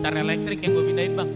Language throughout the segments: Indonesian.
gitar elektrik yang gue pindahin bang.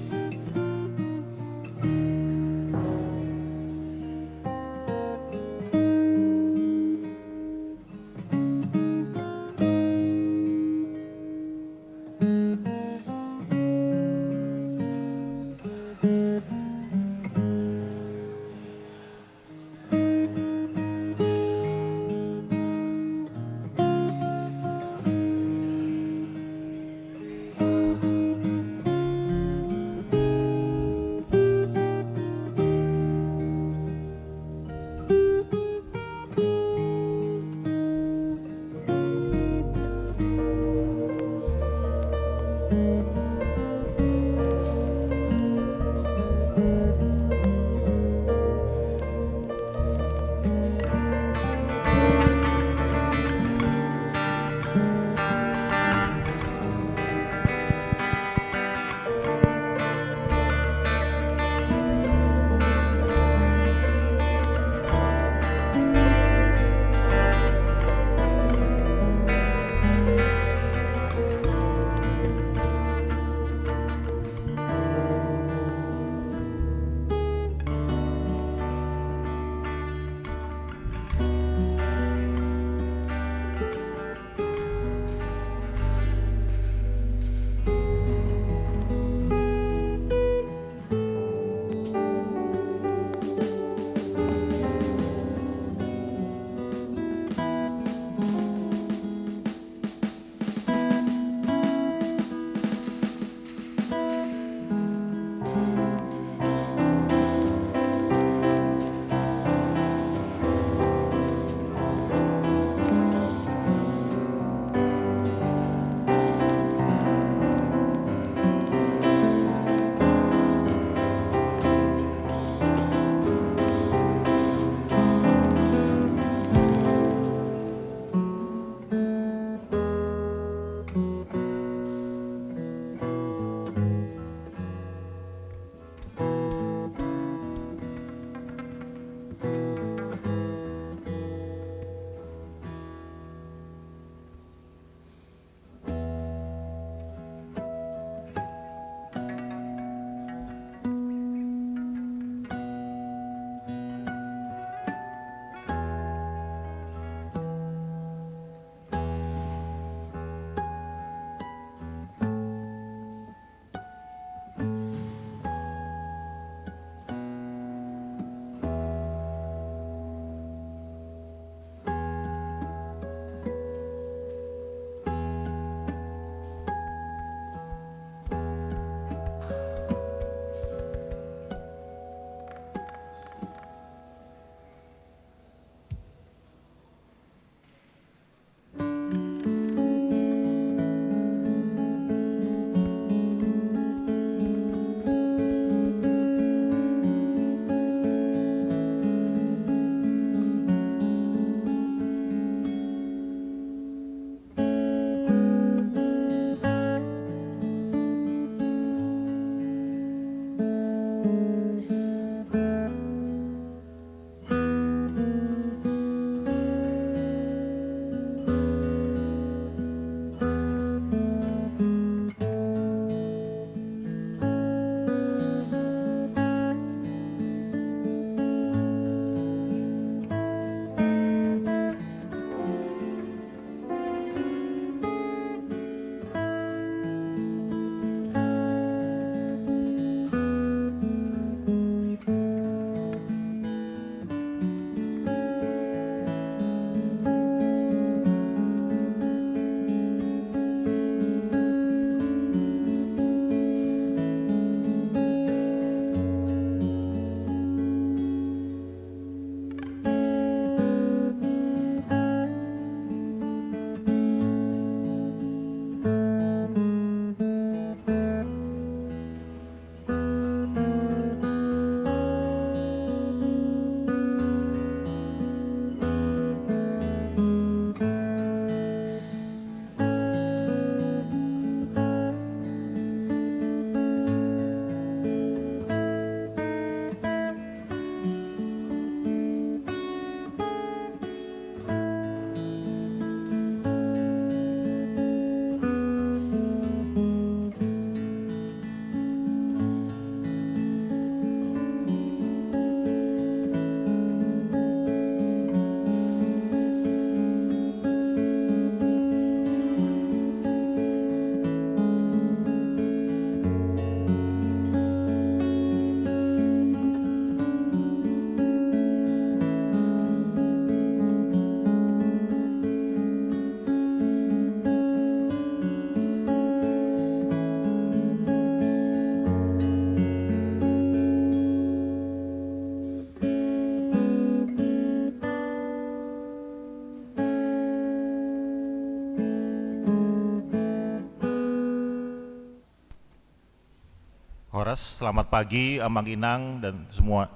Selamat pagi Ambang Inang dan semua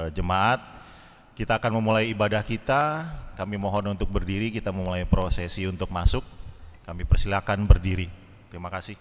jemaat. Kita akan memulai ibadah kita. Kami mohon untuk berdiri, kita memulai prosesi untuk masuk. Kami persilakan berdiri. Terima kasih.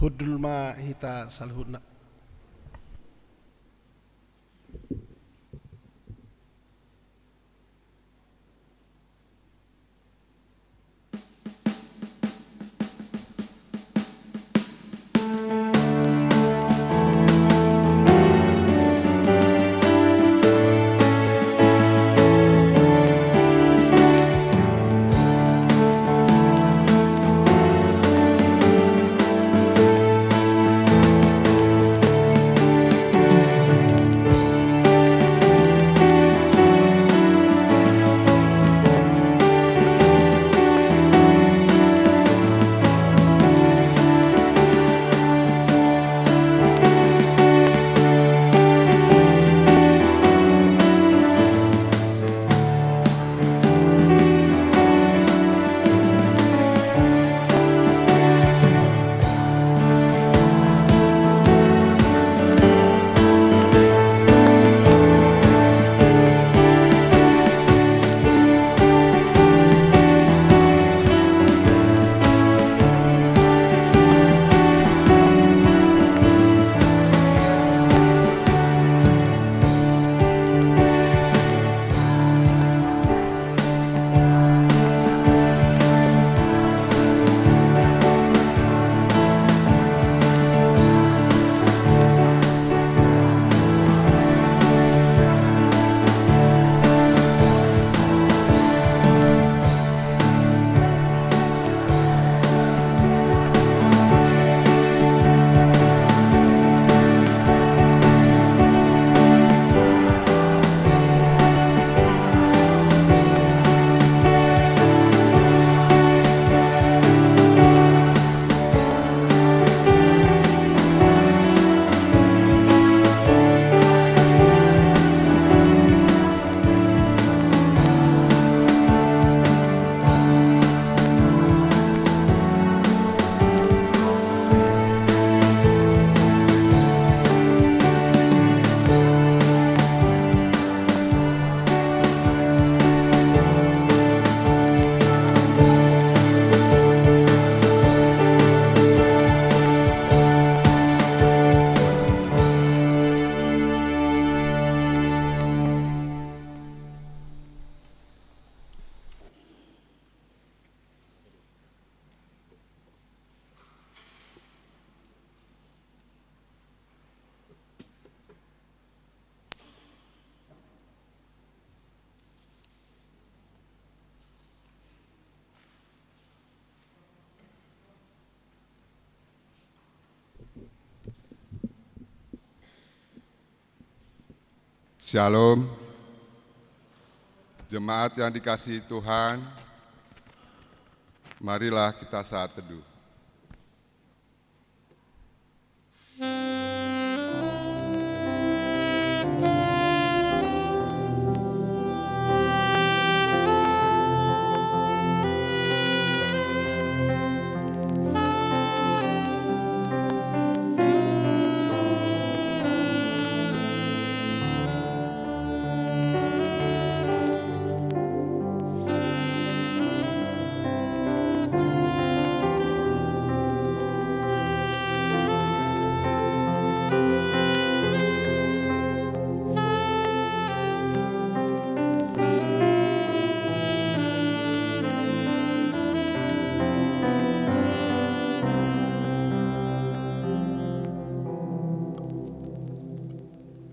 Hudul ma hita salhuna. Shalom. Jemaat yang dikasihi Tuhan, marilah kita saat teduh.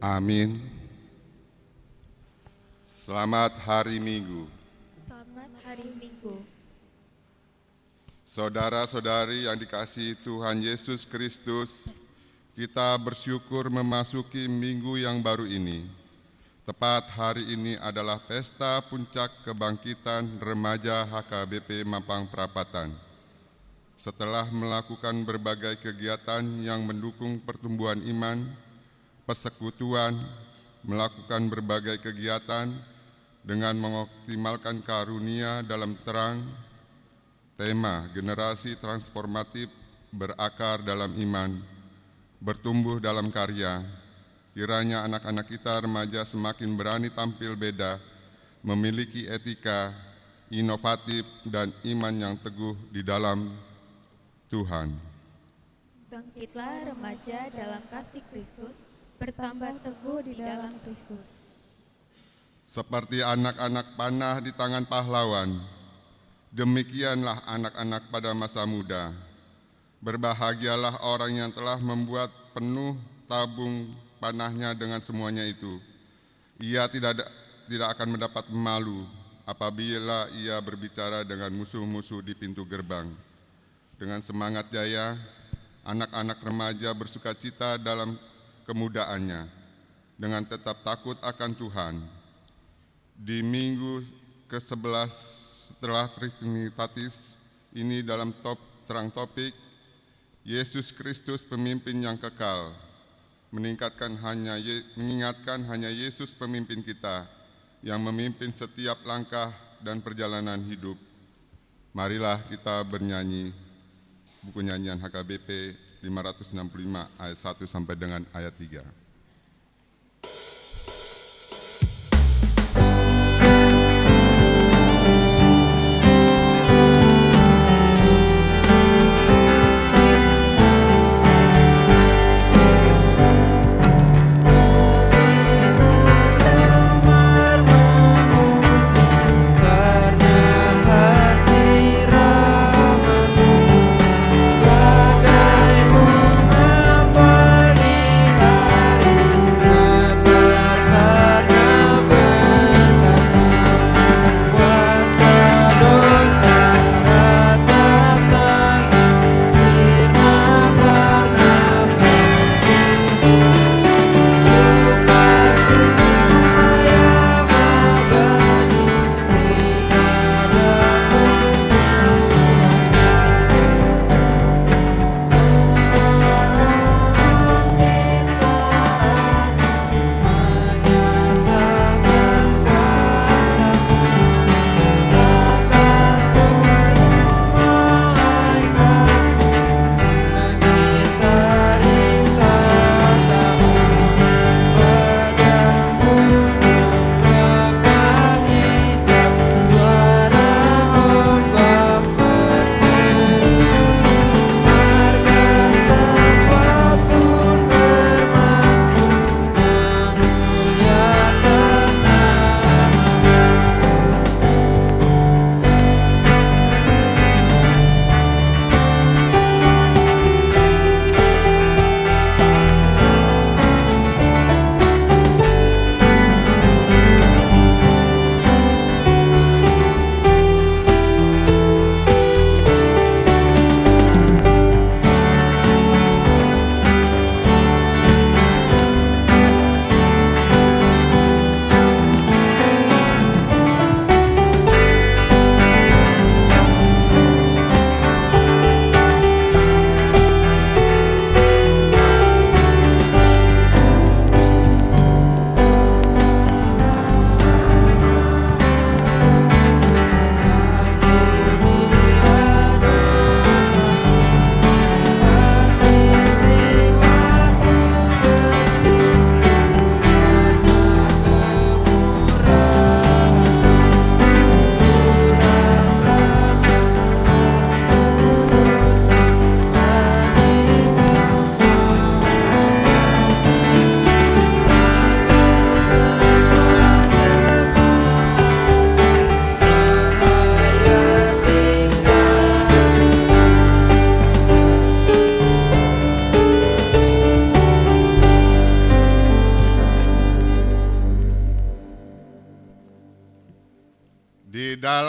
Amin. Selamat hari Minggu. Selamat hari Minggu. Saudara-saudari yang dikasihi Tuhan Yesus Kristus, kita bersyukur memasuki minggu yang baru ini. Tepat hari ini adalah pesta puncak kebangkitan remaja HKBP Mampang Perapatan. Setelah melakukan berbagai kegiatan yang mendukung pertumbuhan iman, persekutuan, melakukan berbagai kegiatan dengan mengoptimalkan karunia dalam terang, tema generasi transformatif berakar dalam iman, bertumbuh dalam karya. Kiranya anak-anak kita remaja semakin berani tampil beda, memiliki etika, inovatif, dan iman yang teguh di dalam Tuhan. Bangkitlah remaja dalam kasih Kristus, bertambah teguh di dalam Kristus. Seperti anak-anak panah di tangan pahlawan, demikianlah anak-anak pada masa muda. Berbahagialah orang yang telah membuat penuh tabung panahnya dengan semuanya itu. Ia tidak akan mendapat malu apabila ia berbicara dengan musuh-musuh di pintu gerbang. Dengan semangat jaya, anak-anak remaja bersukacita dalam kemudaannya, dengan tetap takut akan Tuhan. Di minggu ke-11 setelah Trinitatis ini dalam terang topik, Yesus Kristus pemimpin yang kekal, mengingatkan hanya Yesus pemimpin kita, yang memimpin setiap langkah dan perjalanan hidup. Marilah kita bernyanyi buku nyanyian HKBP 565 ayat 1 sampai dengan ayat 3. Bagai bunga pagi hari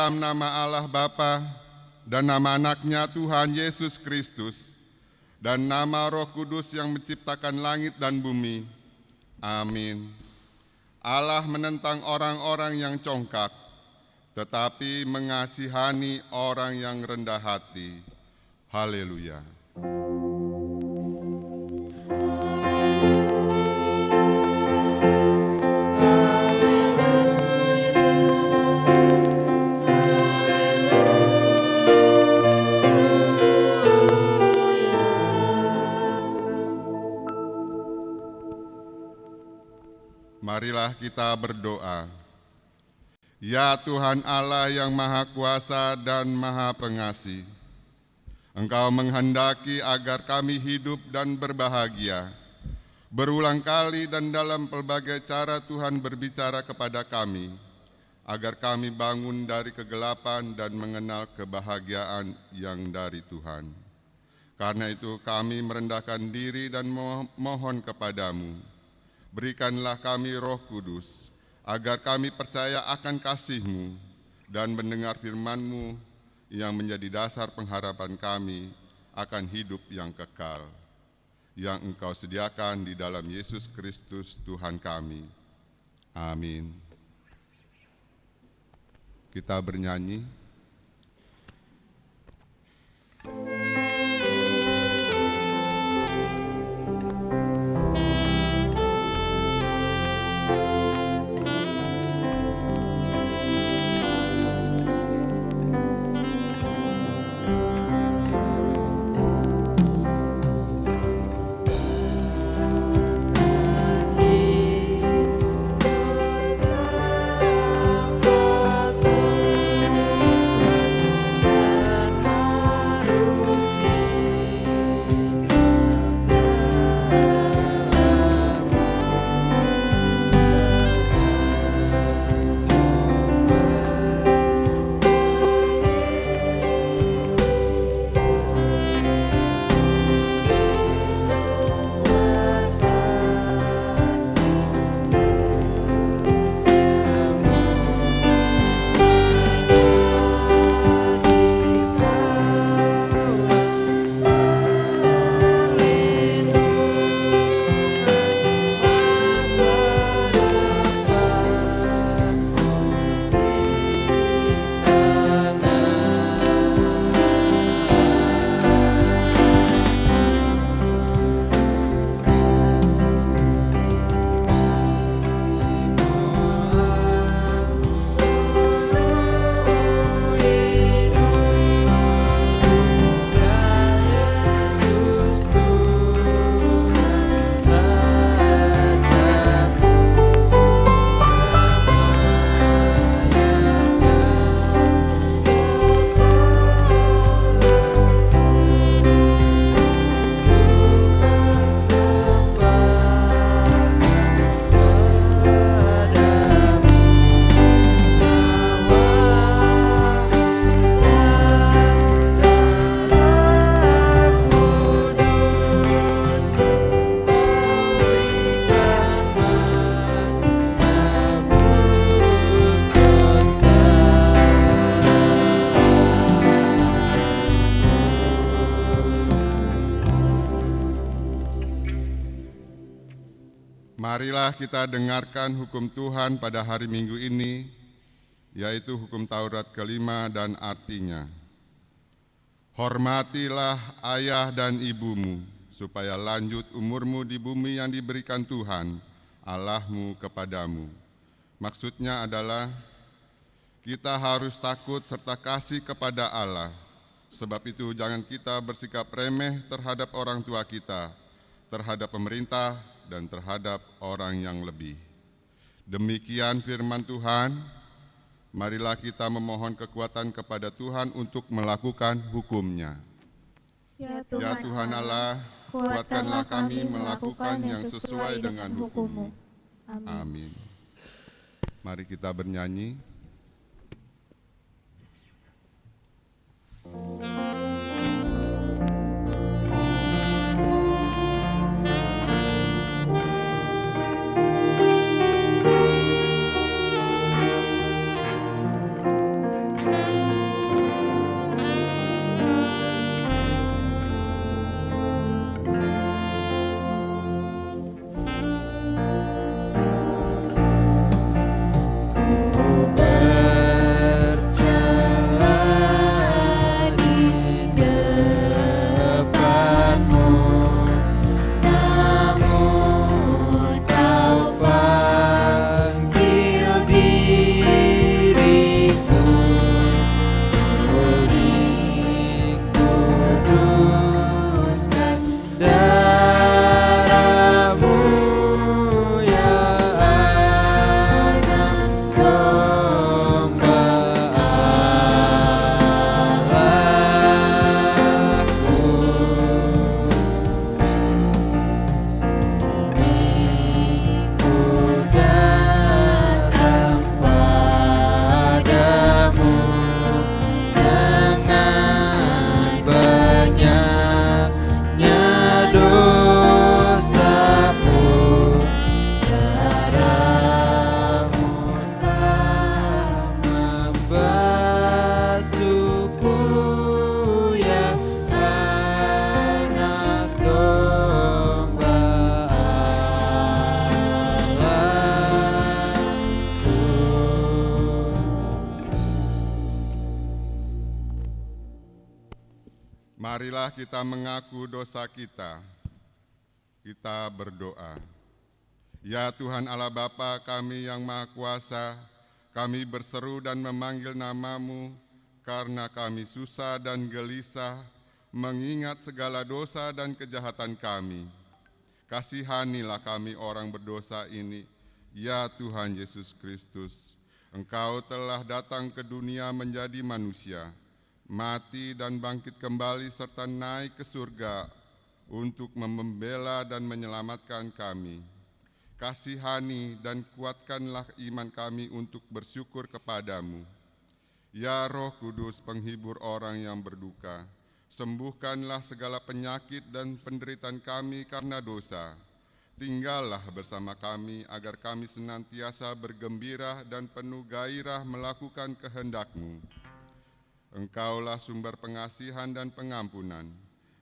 dalam nama Allah Bapa dan nama anaknya Tuhan Yesus Kristus dan nama Roh Kudus yang menciptakan langit dan bumi. Amin. Allah menentang orang-orang yang congkak, tetapi mengasihani orang yang rendah hati. Haleluya. Marilah kita berdoa. Ya Tuhan Allah yang Maha Kuasa dan Maha Pengasih, Engkau menghendaki agar kami hidup dan berbahagia. Berulang kali dan dalam pelbagai cara Tuhan berbicara kepada kami, agar kami bangun dari kegelapan dan mengenal kebahagiaan yang dari Tuhan. Karena itu kami merendahkan diri dan mohon kepadamu, berikanlah kami Roh Kudus, agar kami percaya akan kasih-Mu dan mendengar firman-Mu yang menjadi dasar pengharapan kami akan hidup yang kekal, yang Engkau sediakan di dalam Yesus Kristus Tuhan kami. Amin. Kita bernyanyi. Marilah kita dengarkan hukum Tuhan pada hari Minggu ini, yaitu hukum Taurat kelima dan artinya. Hormatilah ayah dan ibumu, supaya lanjut umurmu di bumi yang diberikan Tuhan, Allahmu kepadamu. Maksudnya adalah kita harus takut serta kasih kepada Allah. Sebab itu jangan kita bersikap remeh terhadap orang tua kita, terhadap pemerintah, dan terhadap orang yang lebih. Demikian firman Tuhan. Marilah kita memohon kekuatan kepada Tuhan untuk melakukan hukum-Nya. Ya Ya Tuhan Allah, kuatkanlah kami melakukan yang sesuai dengan hukum-Mu. Amin. Mari kita bernyanyi. Marilah kita mengaku dosa kita. Kita berdoa. Ya Tuhan Allah Bapa kami yang Maha Kuasa, kami berseru dan memanggil nama-Mu karena kami susah dan gelisah mengingat segala dosa dan kejahatan kami. Kasihanilah kami orang berdosa ini, ya Tuhan Yesus Kristus. Engkau telah datang ke dunia menjadi manusia, mati dan bangkit kembali serta naik ke surga untuk membela dan menyelamatkan kami. Kasihani dan kuatkanlah iman kami untuk bersyukur kepadamu. Ya Roh Kudus, penghibur orang yang berduka, sembuhkanlah segala penyakit dan penderitaan kami karena dosa. Tinggallah bersama kami agar kami senantiasa bergembira dan penuh gairah melakukan kehendak-Mu. Engkaulah sumber pengasihan dan pengampunan.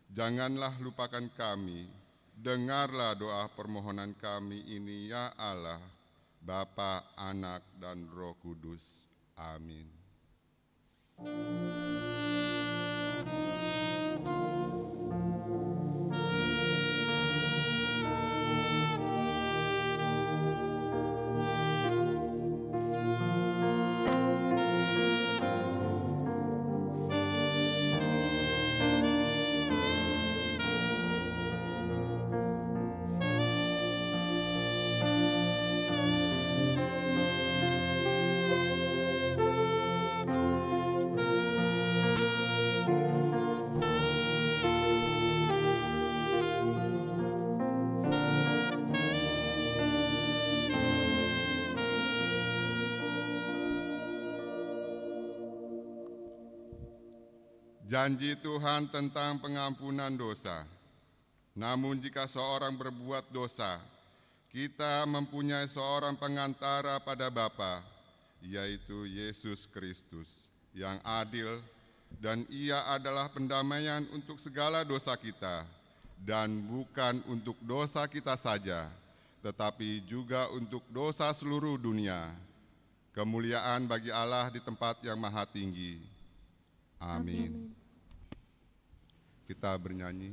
Janganlah lupakan kami. Dengarlah doa permohonan kami ini, ya Allah, Bapa, Anak, dan Roh Kudus. Amin. Janji Tuhan tentang pengampunan dosa. Namun jika seorang berbuat dosa, kita mempunyai seorang pengantara pada Bapa, yaitu Yesus Kristus, yang adil, dan Ia adalah pendamaian untuk segala dosa kita, dan bukan untuk dosa kita saja, tetapi juga untuk dosa seluruh dunia. Kemuliaan bagi Allah di tempat yang maha tinggi. Amin. Kita bernyanyi.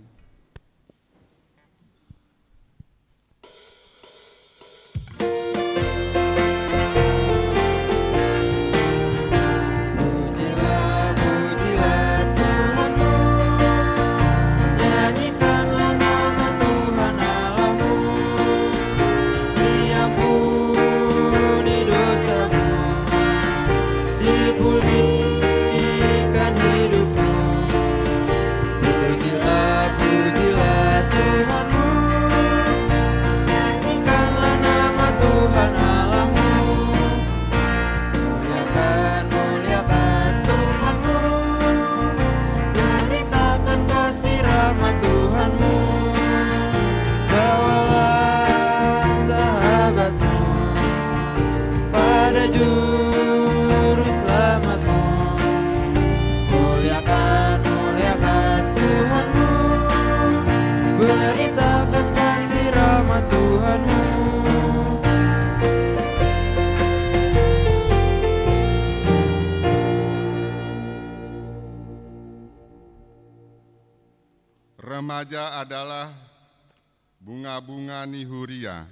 Remaja adalah bunga-bunga nihuria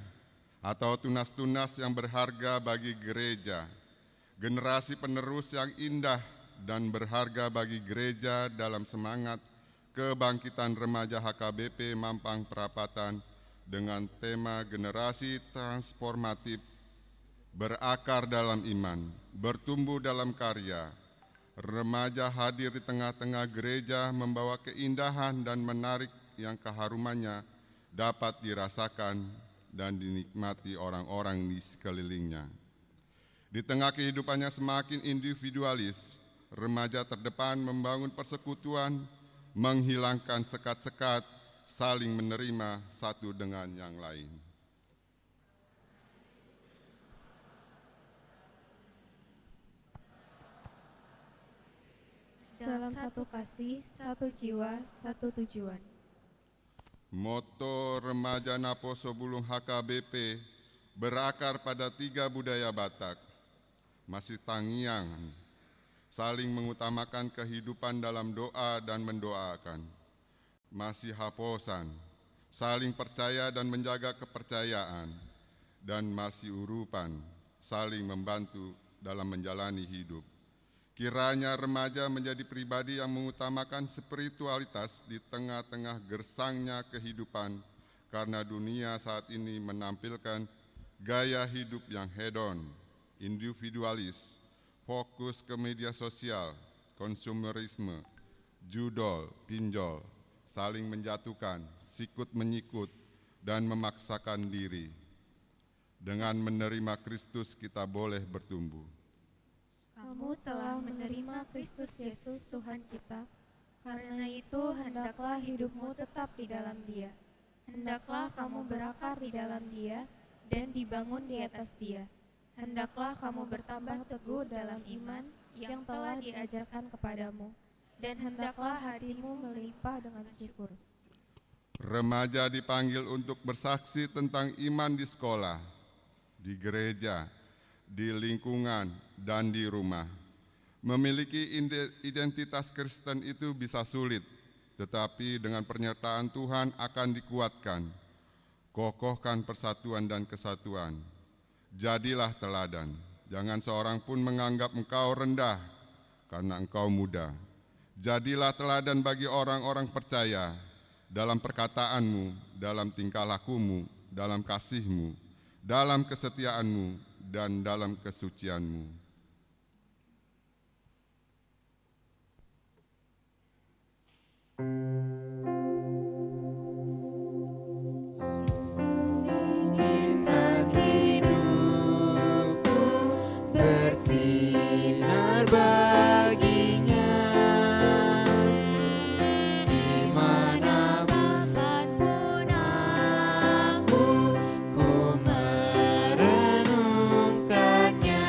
atau tunas-tunas yang berharga bagi gereja, generasi penerus yang indah dan berharga bagi gereja dalam semangat kebangkitan remaja HKBP Mampang Perapatan dengan tema generasi transformatif, berakar dalam iman, bertumbuh dalam karya. Remaja hadir di tengah-tengah gereja membawa keindahan dan menarik yang keharumannya dapat dirasakan dan dinikmati orang-orang di sekelilingnya. Di tengah kehidupannya semakin individualis, remaja terdepan membangun persekutuan, menghilangkan sekat-sekat, saling menerima satu dengan yang lain. Dalam satu kasih, satu jiwa, satu tujuan. Moto Remaja Naposo Bulung HKBP berakar pada 3 budaya Batak, masih Tangiang, saling mengutamakan kehidupan dalam doa dan mendoakan, masih haposan, saling percaya dan menjaga kepercayaan, dan masih urupan, saling membantu dalam menjalani hidup. Kiranya remaja menjadi pribadi yang mengutamakan spiritualitas di tengah-tengah gersangnya kehidupan, karena dunia saat ini menampilkan gaya hidup yang hedon, individualis, fokus ke media sosial, konsumerisme, judol, pinjol, saling menjatuhkan, sikut menyikut, dan memaksakan diri. Dengan menerima Kristus kita boleh bertumbuh. Kamu telah menerima Kristus Yesus Tuhan kita, karena itu hendaklah hidupmu tetap di dalam Dia. Hendaklah kamu berakar di dalam Dia dan dibangun di atas Dia. Hendaklah kamu bertambah teguh dalam iman yang telah diajarkan kepadamu, dan hendaklah hatimu melimpah dengan syukur. Remaja dipanggil untuk bersaksi tentang iman di sekolah, di gereja, di lingkungan, dan di rumah. Memiliki identitas Kristen itu bisa sulit, tetapi dengan penyertaan Tuhan akan dikuatkan. Kokohkan persatuan dan kesatuan. Jadilah teladan. Jangan seorang pun menganggap engkau rendah karena engkau muda. Jadilah teladan bagi orang-orang percaya dalam perkataanmu, dalam tingkah lakumu, dalam kasihmu, dalam kesetiaanmu, dan dalam kesucianmu. Inginkan hidupku bersinar baginya, dimanapun aku ku merenungkannya,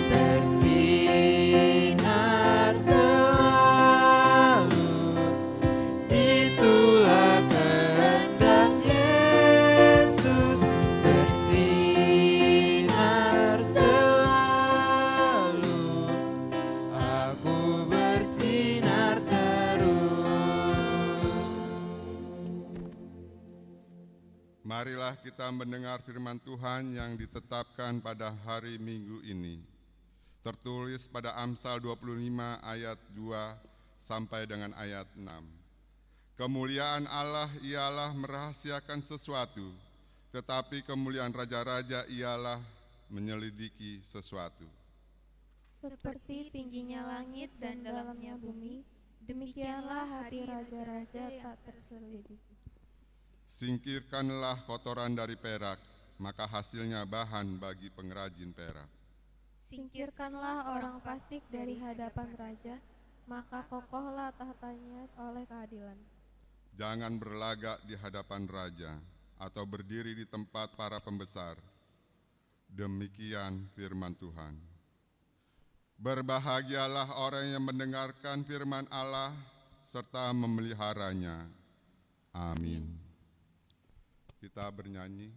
bersinar selalu, itulah kehendak Yesus, bersinar selalu, aku bersinar terus. Marilah kita mendengar firman Tuhan yang ditetapkan pada hari Minggu ini. Tertulis pada Amsal 25 ayat 2 sampai dengan ayat 6. Kemuliaan Allah ialah merahasiakan sesuatu, tetapi kemuliaan raja-raja ialah menyelidiki sesuatu. Seperti tingginya langit dan dalamnya bumi, demikianlah hati raja-raja tak terselidiki. Singkirkanlah kotoran dari perak, maka hasilnya bahan bagi pengrajin perak. Singkirkanlah orang fasik dari hadapan raja, maka kokohlah tahtanya oleh keadilan. Jangan berlagak di hadapan raja atau berdiri di tempat para pembesar. Demikian firman Tuhan. Berbahagialah orang yang mendengarkan firman Allah serta memeliharanya. Amin. Kita bernyanyi.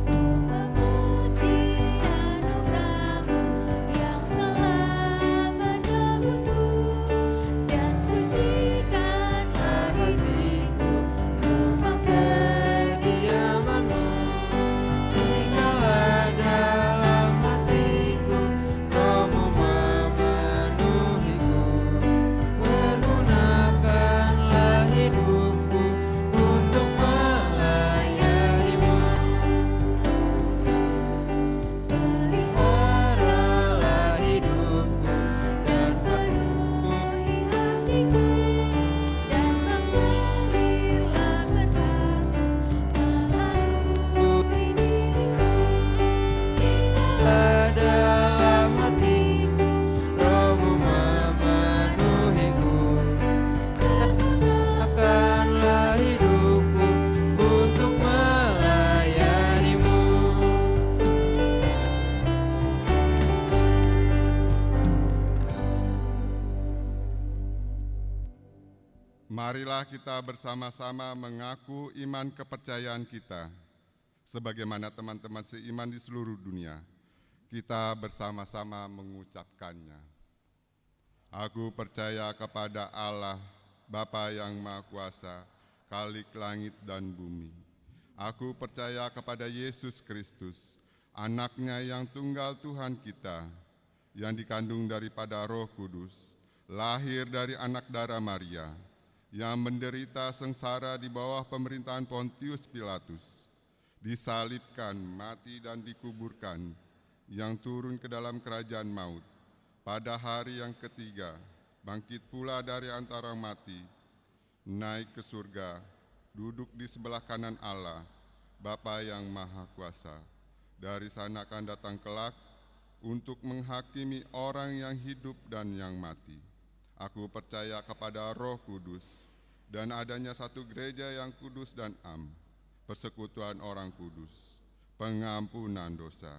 Memuji anugerah-Mu yang telah menebusku, dan sucikan Hatiku rumah kediaman-Mu, tinggallah dalam hatiku, Roh-Mu memenuhiku. Marilah kita bersama-sama mengaku iman kepercayaan kita, sebagaimana teman-teman seiman di seluruh dunia. Kita bersama-sama mengucapkannya. Aku percaya kepada Allah, Bapa yang Maha Kuasa, Khalik langit dan bumi. Aku percaya kepada Yesus Kristus, Anaknya yang tunggal Tuhan kita, yang dikandung daripada Roh Kudus, lahir dari anak darah Maria, yang menderita sengsara di bawah pemerintahan Pontius Pilatus, disalibkan, mati dan dikuburkan, yang turun ke dalam kerajaan maut, pada hari yang ketiga, bangkit pula dari antara mati, naik ke surga, duduk di sebelah kanan Allah, Bapa yang Maha Kuasa. Dari sana akan datang kelak untuk menghakimi orang yang hidup dan yang mati. Aku percaya kepada Roh Kudus dan adanya satu gereja yang kudus dan am, persekutuan orang kudus, pengampunan dosa,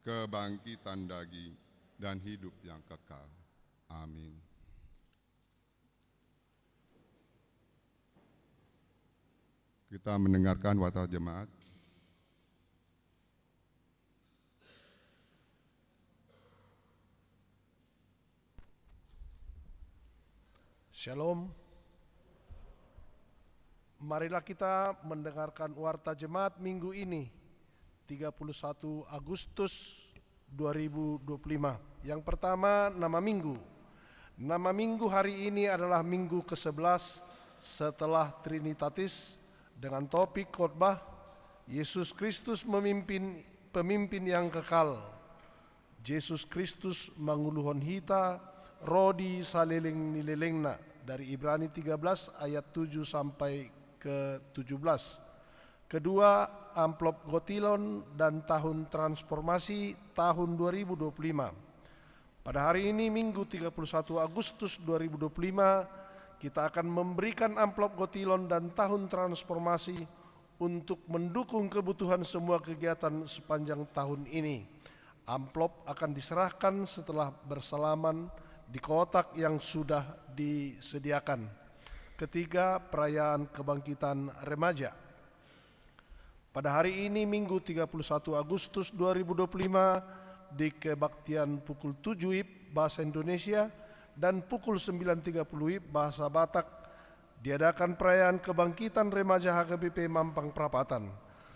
kebangkitan daging, dan hidup yang kekal. Amin. Kita mendengarkan warta jemaat. Shalom. Marilah kita mendengarkan warta jemaat minggu ini, 31 Agustus 2025. Yang pertama, nama minggu. Nama minggu hari ini adalah minggu ke-11 setelah Trinitatis, dengan topik khotbah Yesus Kristus pemimpin yang kekal. Yesus Kristus manguluhon hita rodi saliling nilelengna, dari Ibrani 13 ayat 7 sampai ke 17. Kedua, amplop gotilon dan tahun transformasi tahun 2025. Pada hari ini Minggu 31 Agustus 2025, kita akan memberikan amplop gotilon dan tahun transformasi untuk mendukung kebutuhan semua kegiatan sepanjang tahun ini. Amplop akan diserahkan setelah bersalaman di kotak yang sudah disediakan. Ketiga, perayaan kebangkitan remaja. Pada hari ini Minggu 31 Agustus 2025, di kebaktian pukul 7 WIB bahasa Indonesia dan pukul 9.30 WIB bahasa Batak, diadakan perayaan kebangkitan remaja HKBP Mampang Prapatan.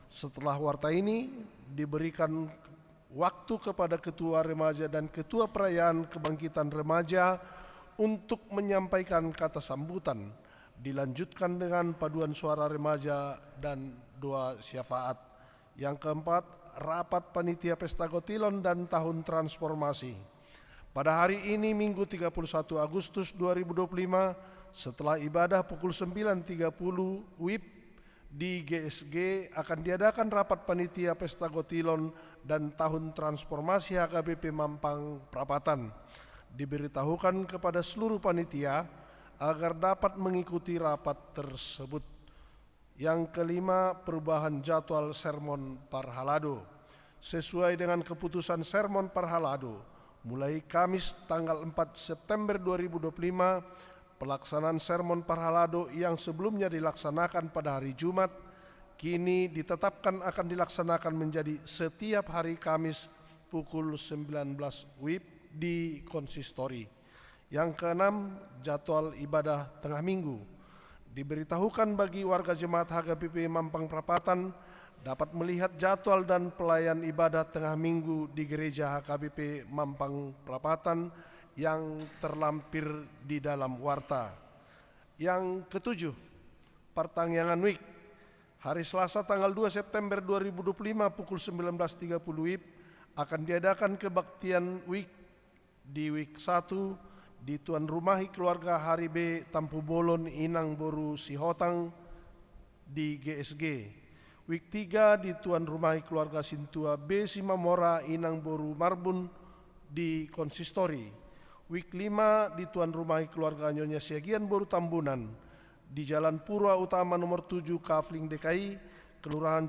Setelah warta ini diberikan waktu kepada Ketua Remaja dan Ketua Perayaan Kebangkitan Remaja untuk menyampaikan kata sambutan. Dilanjutkan dengan paduan suara remaja dan doa syafaat. Yang keempat, rapat panitia pesta gotilon dan tahun transformasi. Pada hari ini Minggu 31 Agustus 2025, setelah ibadah pukul 9.30 WIB di GSG akan diadakan rapat panitia pesta gotilon dan tahun transformasi HKBP Mampang Prapatan. Diberitahukan kepada seluruh panitia agar dapat mengikuti rapat tersebut. Yang kelima, perubahan jadwal sermon Parhalado. Sesuai dengan keputusan sermon Parhalado, mulai Kamis tanggal 4 September 2025, pelaksanaan sermon Parhalado yang sebelumnya dilaksanakan pada hari Jumat, kini ditetapkan akan dilaksanakan menjadi setiap hari Kamis pukul 19 WIB di konsistori. Yang keenam, jadwal ibadah tengah minggu. Diberitahukan bagi warga jemaat HKBP Mampang Prapatan dapat melihat jadwal dan pelayan ibadah tengah minggu di gereja HKBP Mampang Prapatan yang terlampir di dalam warta. Yang ketujuh, pertangyangan week. Hari Selasa tanggal 2 September 2025 pukul 19.30 WIB akan diadakan kebaktian week di week 1 di Tuan Rumahi Keluarga Hari B Tampu Bolon Inang Boru Sihotang di GSG. Week 3 di Tuan Rumahi Keluarga Sintua B Simamora Inang Boru Marbun di konsistori. Week 5 di Tuan Rumahi Keluarga Nyonya Siagian Boru Tambunan di Jalan Purwa Utama nomor 7 Kafling DKI, Kelurahan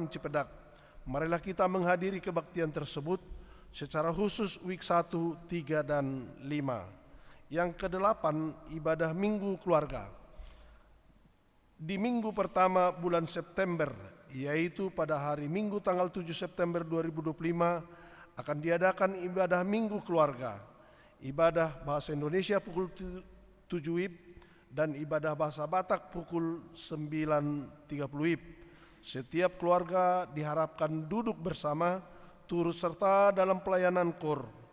Cipedak. Marilah kita menghadiri kebaktian tersebut secara khusus week 1, 3, dan 5. Yang kedelapan, ibadah Minggu Keluarga. Di minggu pertama bulan September, yaitu pada hari Minggu tanggal 7 September 2025, akan diadakan ibadah Minggu Keluarga. Ibadah bahasa Indonesia pukul 7 WIB dan ibadah bahasa Batak pukul 9.30 WIB. Setiap keluarga diharapkan duduk bersama, turut serta dalam pelayanan KOR.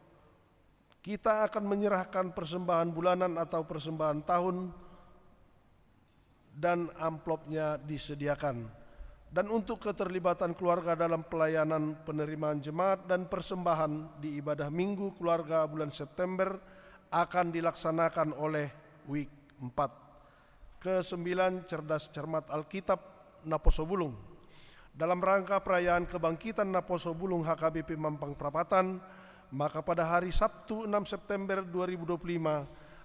Kita akan menyerahkan persembahan bulanan atau persembahan tahun dan amplopnya disediakan. Dan untuk keterlibatan keluarga dalam pelayanan penerimaan jemaat dan persembahan di ibadah Minggu Keluarga bulan September akan dilaksanakan oleh WIK 4. Ke-9, Cerdas Cermat Alkitab Naposo Bulung. Dalam rangka perayaan kebangkitan Naposo Bulung HKBP Mampang Perapatan, maka pada hari Sabtu 6 September 2025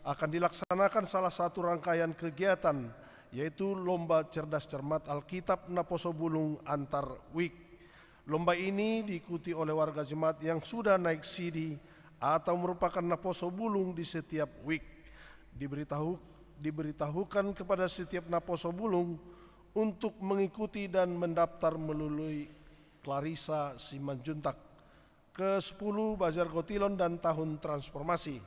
akan dilaksanakan salah satu rangkaian kegiatan, yaitu Lomba Cerdas Cermat Alkitab Naposo Bulung antar WIK. Lomba ini diikuti oleh warga jemaat yang sudah naik CD atau merupakan Naposo Bulung di setiap WIK. Diberitahukan kepada setiap Naposo Bulung untuk mengikuti dan mendaftar melalui Clarissa Simanjuntak. Ke-10, Bazar Gotilon dan Tahun Transformasi.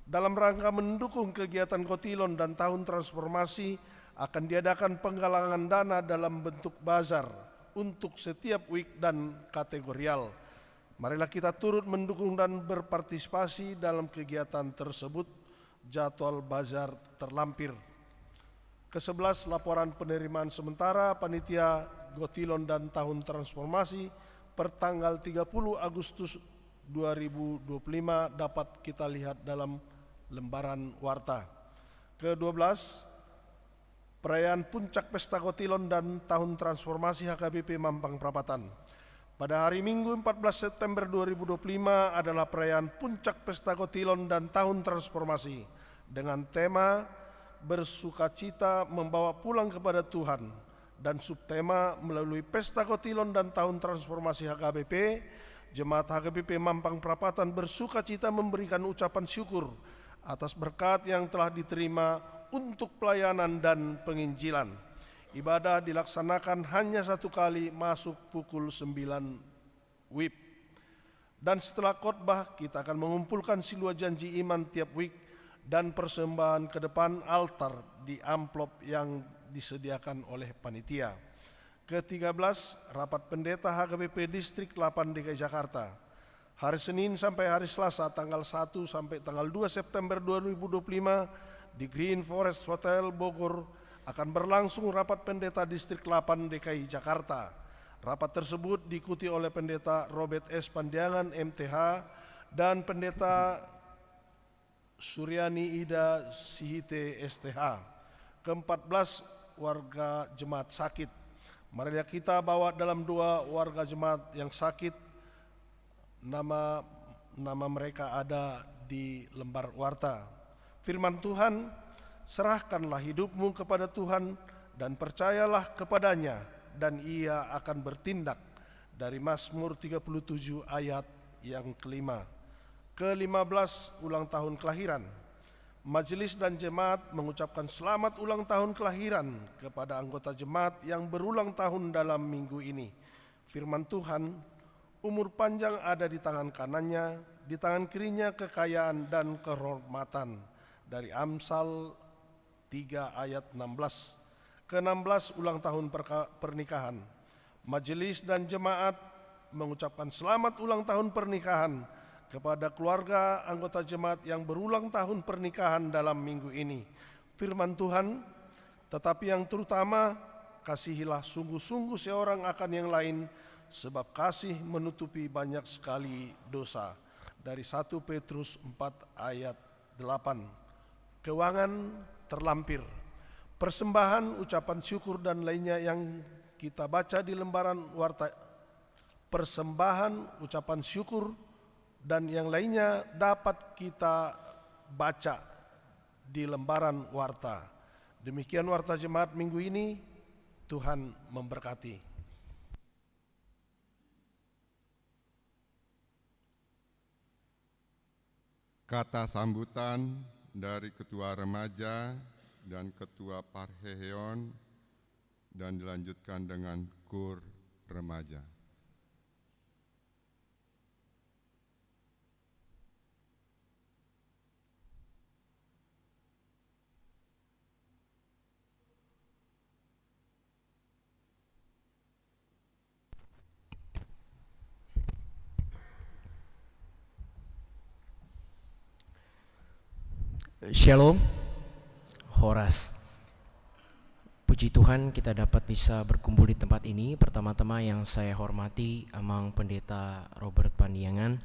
Dalam rangka mendukung kegiatan Gotilon dan Tahun Transformasi, akan diadakan penggalangan dana dalam bentuk bazar untuk setiap WIK dan kategorial. Marilah kita turut mendukung dan berpartisipasi dalam kegiatan tersebut. Jadwal bazar terlampir. Ke-11, laporan penerimaan sementara panitia Gotilon dan Tahun Transformasi pertanggal 30 Agustus 2025 dapat kita lihat dalam lembaran warta. Ke-12, perayaan puncak Pesta Gotilon dan Tahun Transformasi HKBP Mampang Perapatan. Pada hari Minggu 14 September 2025 adalah perayaan puncak Pesta Gotilon dan Tahun Transformasi dengan tema bersukacita membawa pulang kepada Tuhan. Dan subtema melalui Pesta Gotilon dan Tahun Transformasi HKBP, Jemaat HKBP Mampang Perapatan bersukacita memberikan ucapan syukur atas berkat yang telah diterima untuk pelayanan dan penginjilan. Ibadah dilaksanakan hanya satu kali masuk pukul 9 WIB. Dan setelah khotbah kita akan mengumpulkan silua janji iman tiap WIB dan persembahan ke depan altar di amplop yang disediakan oleh panitia. Ke-13, rapat pendeta HKBP Distrik 8 DKI Jakarta. Hari Senin sampai hari Selasa tanggal 1 sampai tanggal 2 September 2025 di Green Forest Hotel Bogor akan berlangsung rapat pendeta Distrik 8 DKI Jakarta. Rapat tersebut diikuti oleh pendeta Robert S. Pandiangan MTH dan pendeta Suryani Ida Sihite STH. Ke-14, warga jemaat sakit. Marilah kita bawa dalam doa warga jemaat yang sakit. Nama mereka ada di lembar warta. Firman Tuhan, serahkanlah hidupmu kepada Tuhan dan percayalah kepadanya dan ia akan bertindak. Dari Mazmur 37 ayat yang kelima. Ke-15, ulang tahun kelahiran. Majelis dan jemaat mengucapkan selamat ulang tahun kelahiran kepada anggota jemaat yang berulang tahun dalam minggu ini. Firman Tuhan, umur panjang ada di tangan kanannya, di tangan kirinya kekayaan dan kehormatan. Dari Amsal 3 ayat 16. Ke-16, ulang tahun pernikahan. Majelis dan jemaat mengucapkan selamat ulang tahun pernikahan kepada keluarga anggota jemaat yang berulang tahun pernikahan dalam minggu ini. Firman Tuhan, tetapi yang terutama, kasihilah sungguh-sungguh seorang akan yang lain, sebab kasih menutupi banyak sekali dosa. Dari 1 Petrus 4 ayat 8. Keuangan terlampir. Persembahan, ucapan syukur dan lainnya yang kita baca di lembaran warta. Persembahan, ucapan syukur dan yang lainnya dapat kita baca di lembaran warta. Demikian warta jemaat minggu ini. Tuhan memberkati. Kata sambutan dari Ketua Remaja dan Ketua Parheheon, dan dilanjutkan dengan KUR Remaja. Shalom, Horas. Puji Tuhan kita dapat bisa berkumpul di tempat ini. Pertama-tama yang saya hormati Amang Pendeta Robert Pandiangan,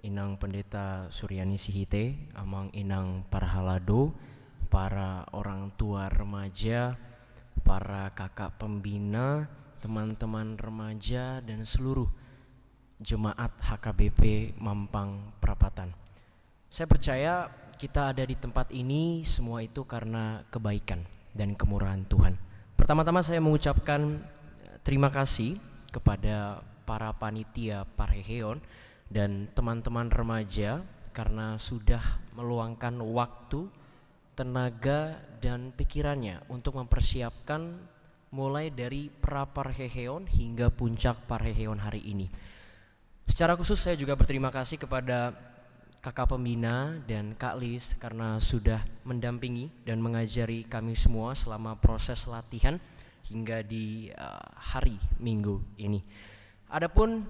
Inang Pendeta Suryani Sihite, Amang Inang Parhalado, para orang tua remaja, para kakak pembina, teman-teman remaja, dan seluruh jemaat HKBP Mampang Perapatan. Saya percaya kita ada di tempat ini semua itu karena kebaikan dan kemurahan Tuhan. Pertama-tama saya mengucapkan terima kasih kepada para panitia Parheheon dan teman-teman remaja karena sudah meluangkan waktu, tenaga, dan pikirannya untuk mempersiapkan mulai dari pra-Parheheon hingga puncak Parheheon hari ini. Secara khusus saya juga berterima kasih kepada kakak pembina dan Kak Lis karena sudah mendampingi dan mengajari kami semua selama proses latihan hingga di hari Minggu ini. Adapun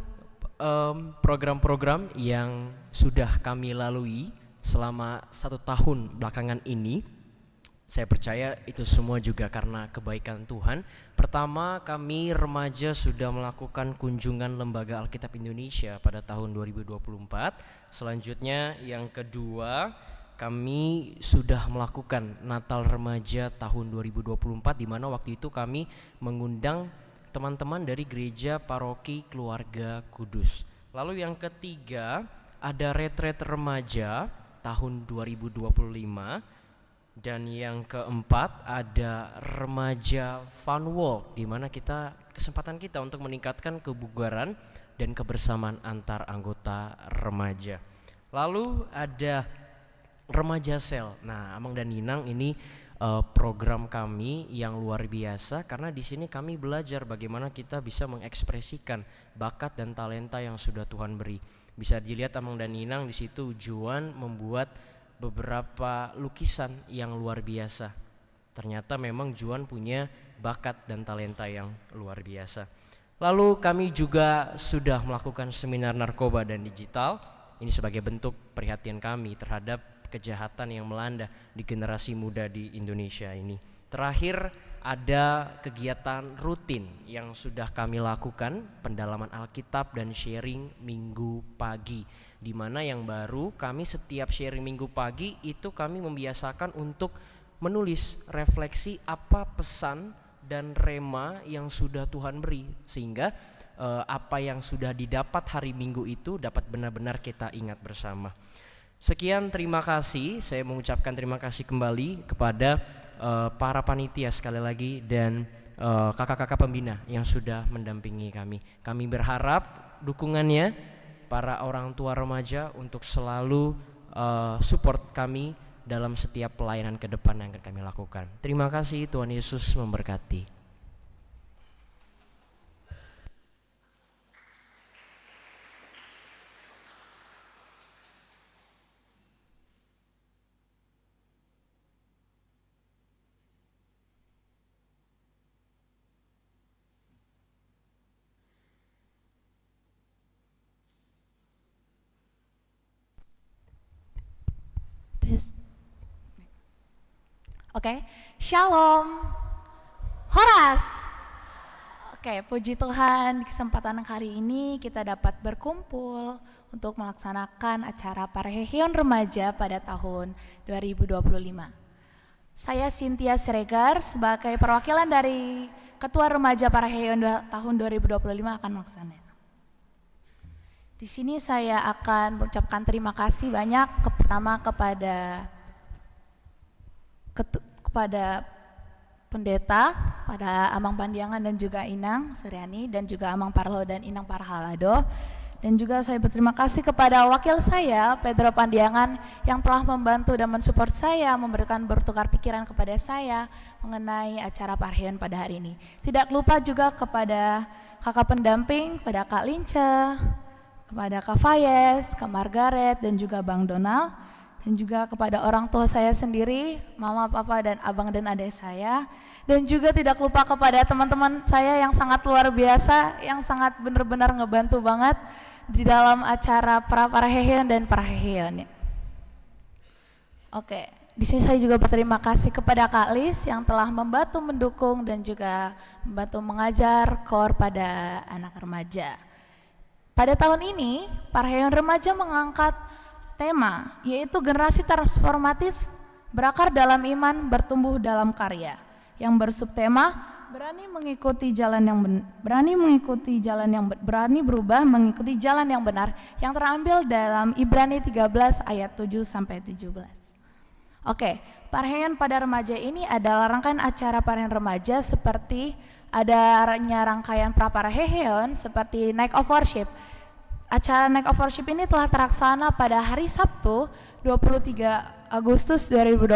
program-program yang sudah kami lalui selama 1 tahun belakangan ini, saya percaya itu semua juga karena kebaikan Tuhan. Pertama, kami remaja sudah melakukan kunjungan Lembaga Alkitab Indonesia pada tahun 2024. Selanjutnya yang kedua, kami sudah melakukan Natal Remaja tahun 2024, di mana waktu itu kami mengundang teman-teman dari Gereja Paroki Keluarga Kudus. Lalu yang ketiga, ada retret remaja tahun 2025. Dan yang keempat ada remaja fun walk, di mana kesempatan kita untuk meningkatkan kebugaran dan kebersamaan antar anggota remaja. Lalu ada remaja sel. Nah, Amang dan Ninang ini program kami yang luar biasa karena di sini kami belajar bagaimana kita bisa mengekspresikan bakat dan talenta yang sudah Tuhan beri. Bisa dilihat Amang dan Ninang di situ Juan membuat beberapa lukisan yang luar biasa. Ternyata memang Juan punya bakat dan talenta yang luar biasa. Lalu kami juga sudah melakukan seminar narkoba dan digital. Ini sebagai bentuk perhatian kami terhadap kejahatan yang melanda di generasi muda di Indonesia ini. Terakhir ada kegiatan rutin yang sudah kami lakukan, pendalaman Alkitab dan sharing Minggu pagi, di mana yang baru kami setiap sharing Minggu pagi itu kami membiasakan untuk menulis refleksi apa pesan dan rema yang sudah Tuhan beri, sehingga apa yang sudah didapat hari Minggu itu dapat benar-benar kita ingat bersama. Sekian, terima kasih. Saya mengucapkan terima kasih kembali kepada para panitia sekali lagi dan kakak-kakak pembina yang sudah mendampingi kami. Kami berharap dukungannya para orang tua remaja untuk selalu support kami dalam setiap pelayanan ke depan yang akan kami lakukan. Terima kasih, Tuhan Yesus memberkati. Oke, Shalom, Horas. Oke, puji Tuhan, di kesempatan kali ini kita dapat berkumpul untuk melaksanakan acara Parheheon Remaja pada tahun 2025. Saya Cynthia Siregar sebagai perwakilan dari Ketua Remaja Parheheon tahun 2025 akan melaksanakan. Di sini saya akan mengucapkan terima kasih banyak pertama kepada pendeta, pada Amang Pandiangan dan juga Inang Suryani, dan juga Amang Parlo dan Inang Parhalado. Dan juga saya berterima kasih kepada wakil saya, Pedro Pandiangan, yang telah membantu dan mensupport saya, memberikan bertukar pikiran kepada saya mengenai acara Parheon pada hari ini. Tidak lupa juga kepada kakak pendamping, kepada Kak Lince, kepada Kak Fayes, Kak Margaret, dan juga Bang Donald, dan juga kepada orang tua saya sendiri, mama, papa, dan abang dan adik saya. Dan juga tidak lupa kepada teman-teman saya yang sangat luar biasa, yang sangat benar-benar ngebantu banget di dalam acara Parheon dan Parheon. Oke, di sini saya juga berterima kasih kepada Kak Lis yang telah membantu mendukung dan juga membantu mengajar core pada anak remaja. Pada tahun ini, Parheon Remaja mengangkat tema yaitu generasi transformatif berakar dalam iman, bertumbuh dalam karya, yang bersubtema berani berubah mengikuti jalan yang benar, yang terambil dalam Ibrani 13 ayat 7 sampai 17. Oke, Parheon pada remaja ini adalah rangkaian acara Parheon remaja seperti adanya rangkaian Parheon seperti Night of Worship. Acara Night of Worship ini telah terlaksana pada hari Sabtu 23 Agustus 2025.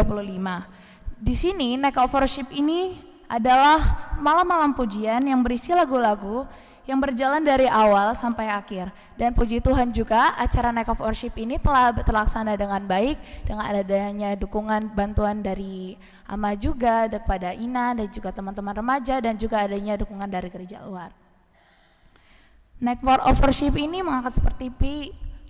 Di sini Night of Worship ini adalah malam-malam pujian yang berisi lagu-lagu yang berjalan dari awal sampai akhir. Dan puji Tuhan juga acara Night of Worship ini telah terlaksana dengan baik dengan adanya dukungan bantuan dari AMA juga kepada Ina dan juga teman-teman remaja dan juga adanya dukungan dari gereja luar. Night of Worship ini mengangkat seperti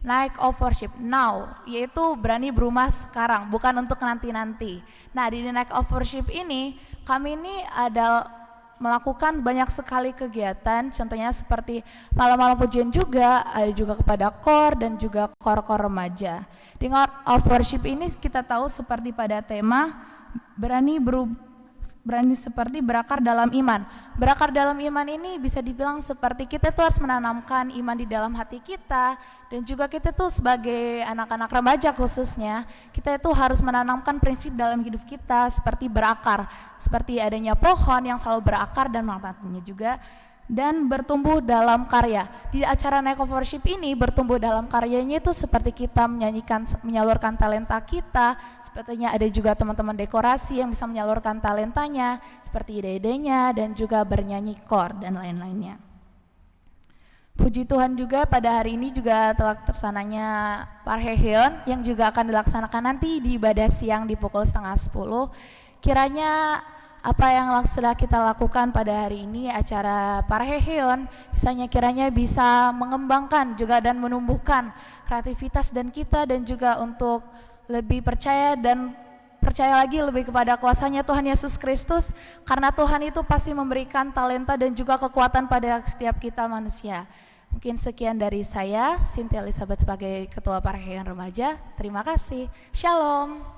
Night of Worship now, yaitu berani berumah sekarang, bukan untuk nanti-nanti. Nah, di Night of Worship ini kami ini ada melakukan banyak sekali kegiatan, contohnya seperti malam-malam pujian juga, ada juga kepada core dan juga core remaja. Di Night of Worship ini kita tahu seperti pada tema berani seperti berakar dalam iman. Berakar dalam iman ini bisa dibilang seperti kita tuh harus menanamkan iman di dalam hati kita, dan juga kita tuh sebagai anak-anak remaja khususnya, kita itu harus menanamkan prinsip dalam hidup kita seperti berakar, seperti adanya pohon yang selalu berakar dan manfaatnya juga, dan bertumbuh dalam karya. Di acara Night of Worship ini bertumbuh dalam karyanya itu seperti kita menyalurkan talenta kita, sepertinya ada juga teman-teman dekorasi yang bisa menyalurkan talentanya, seperti ide-idenya dan juga bernyanyi core dan lain-lainnya. Puji Tuhan juga pada hari ini juga telah tersananya Parheon yang juga akan dilaksanakan nanti di ibadah siang di pukul 9:30. Kiranya apa yang sudah kita lakukan pada hari ini acara Parheon kiranya bisa mengembangkan juga dan menumbuhkan kreativitas dan kita, dan juga untuk lebih percaya lagi lebih kepada kuasanya Tuhan Yesus Kristus, karena Tuhan itu pasti memberikan talenta dan juga kekuatan pada setiap kita manusia. Mungkin sekian dari saya, Cynthia Elizabeth sebagai Ketua Parheon Remaja. Terima kasih. Shalom.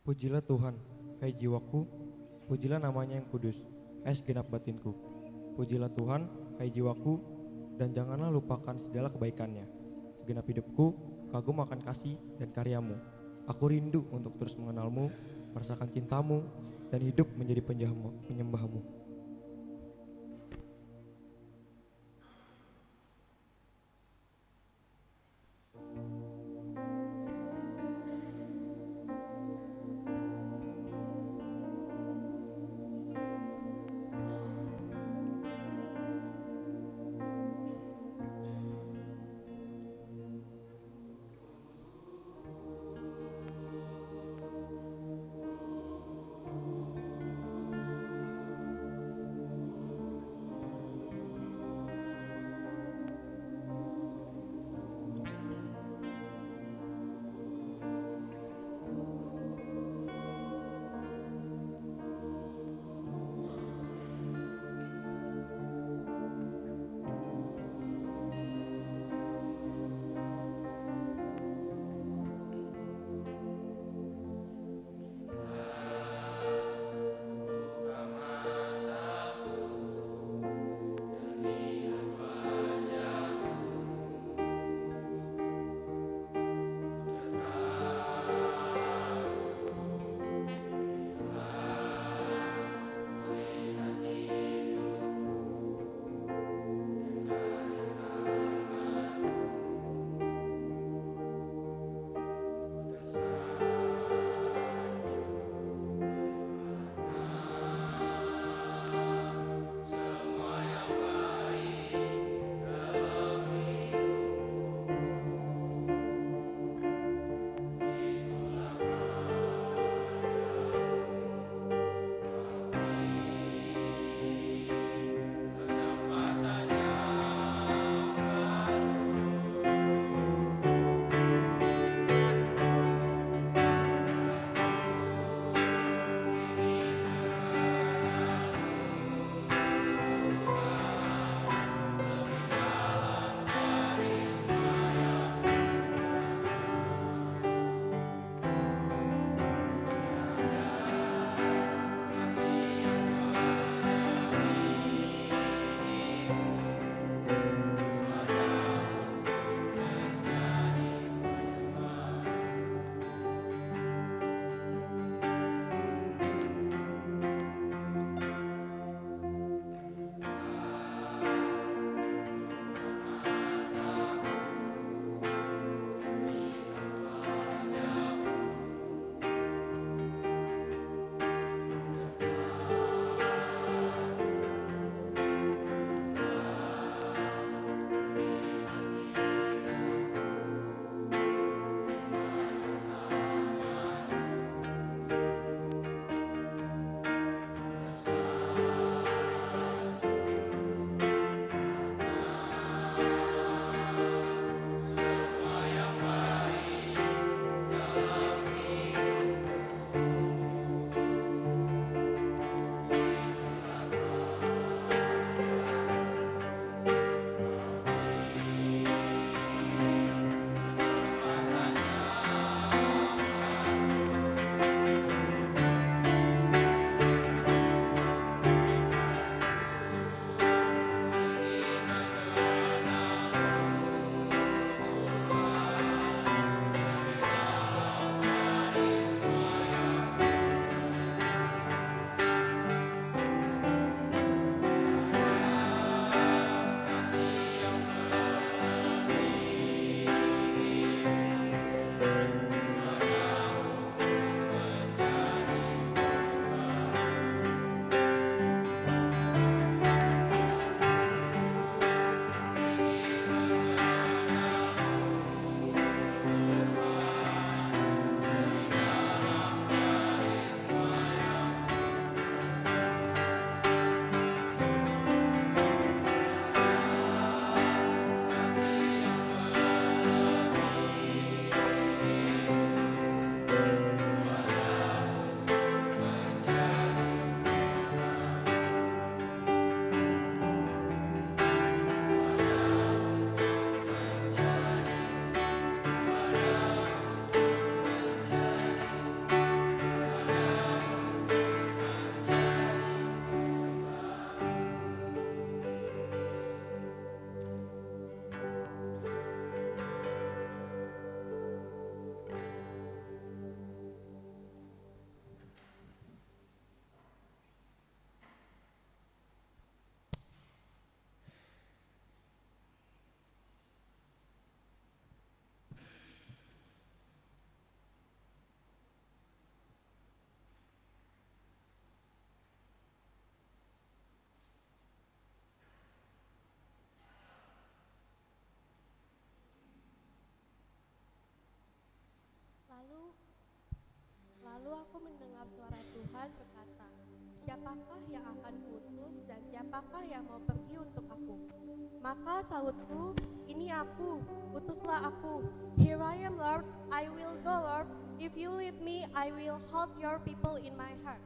Pujilah Tuhan, hai jiwaku, pujilah namanya yang kudus, hai segenap batinku. Pujilah Tuhan, hai jiwaku, dan janganlah lupakan segala kebaikannya. Segenap hidupku, kagum akan kasih dan karyamu. Aku rindu untuk terus mengenalmu, merasakan cintamu, dan hidup menjadi penyembahmu. mendengar suara Tuhan berkata, siapakah yang akan kuutus dan siapakah yang mau pergi untuk aku? Maka sahutku, ini aku, utuslah aku. Here I am, Lord, I will go, Lord. If you lead me, I will hold your people in my heart.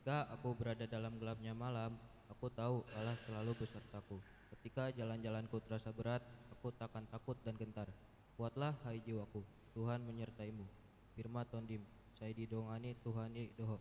Ketika aku berada dalam gelapnya malam, aku tahu Allah selalu besertaku. Ketika jalan-jalanku terasa berat, aku takkan takut dan gentar. Kuatlah hai jiwaku, Tuhan menyertaimu. Firman Tondim, saya didongani Tuhan doho.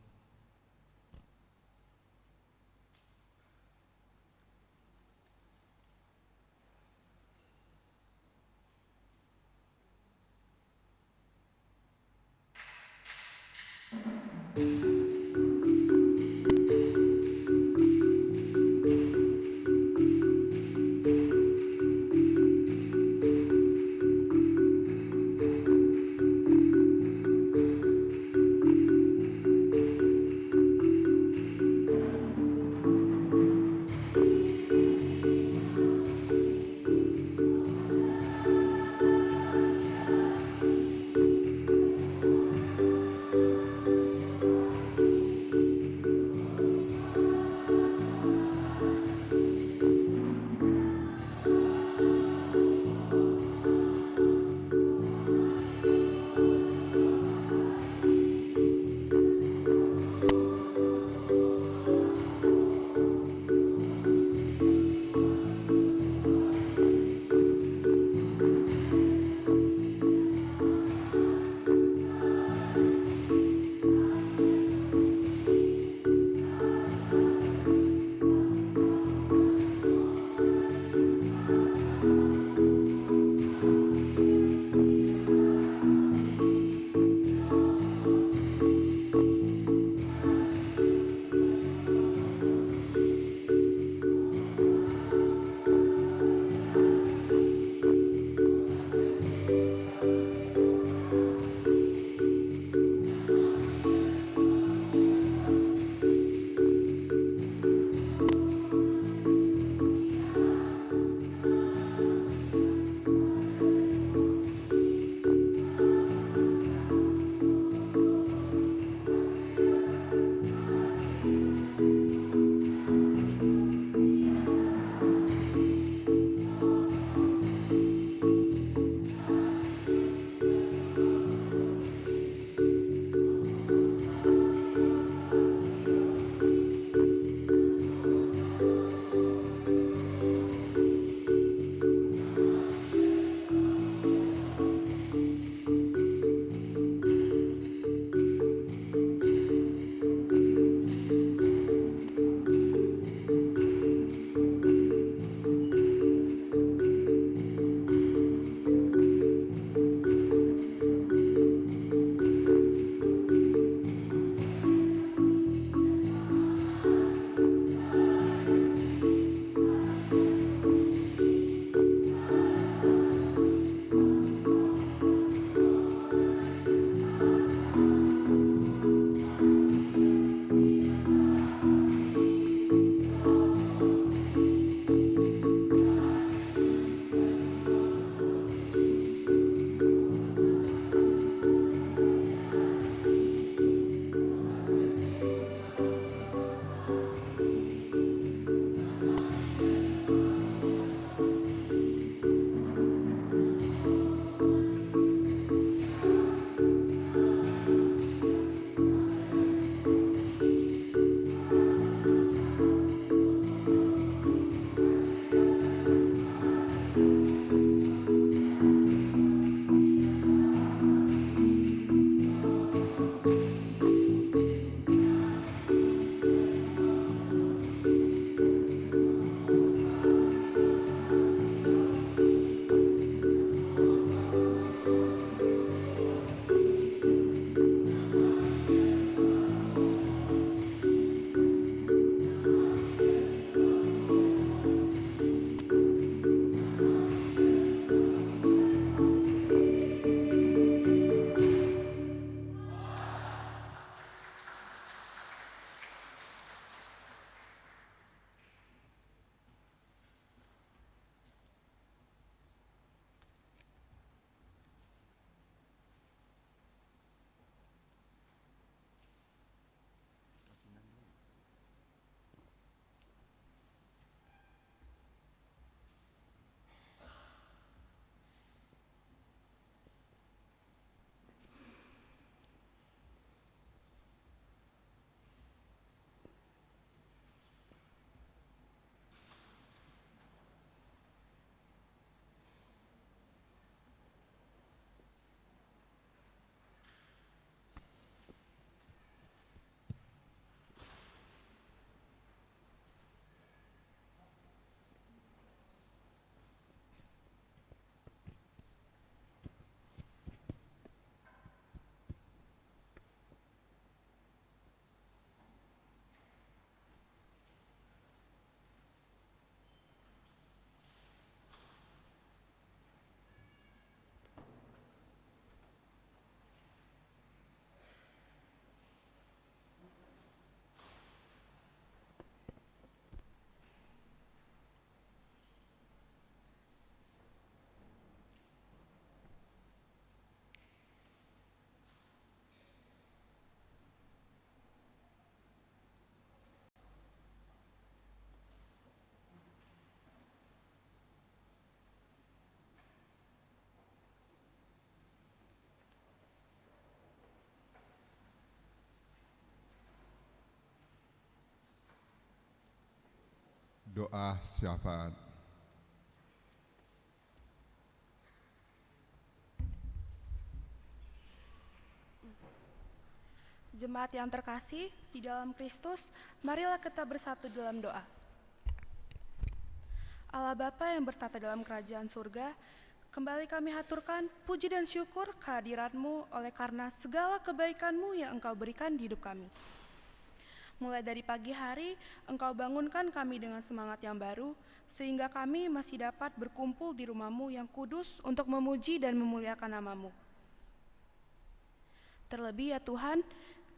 Doa syafaat. Jemaat yang terkasih di dalam Kristus, marilah kita bersatu dalam doa. Allah Bapa yang bertata dalam kerajaan surga, kembali kami haturkan puji dan syukur kehadirat-Mu oleh karena segala kebaikan-Mu yang Engkau berikan di hidup kami. Mulai dari pagi hari, Engkau bangunkan kami dengan semangat yang baru, sehingga kami masih dapat berkumpul di rumah-Mu yang kudus untuk memuji dan memuliakan nama-Mu. Terlebih ya Tuhan,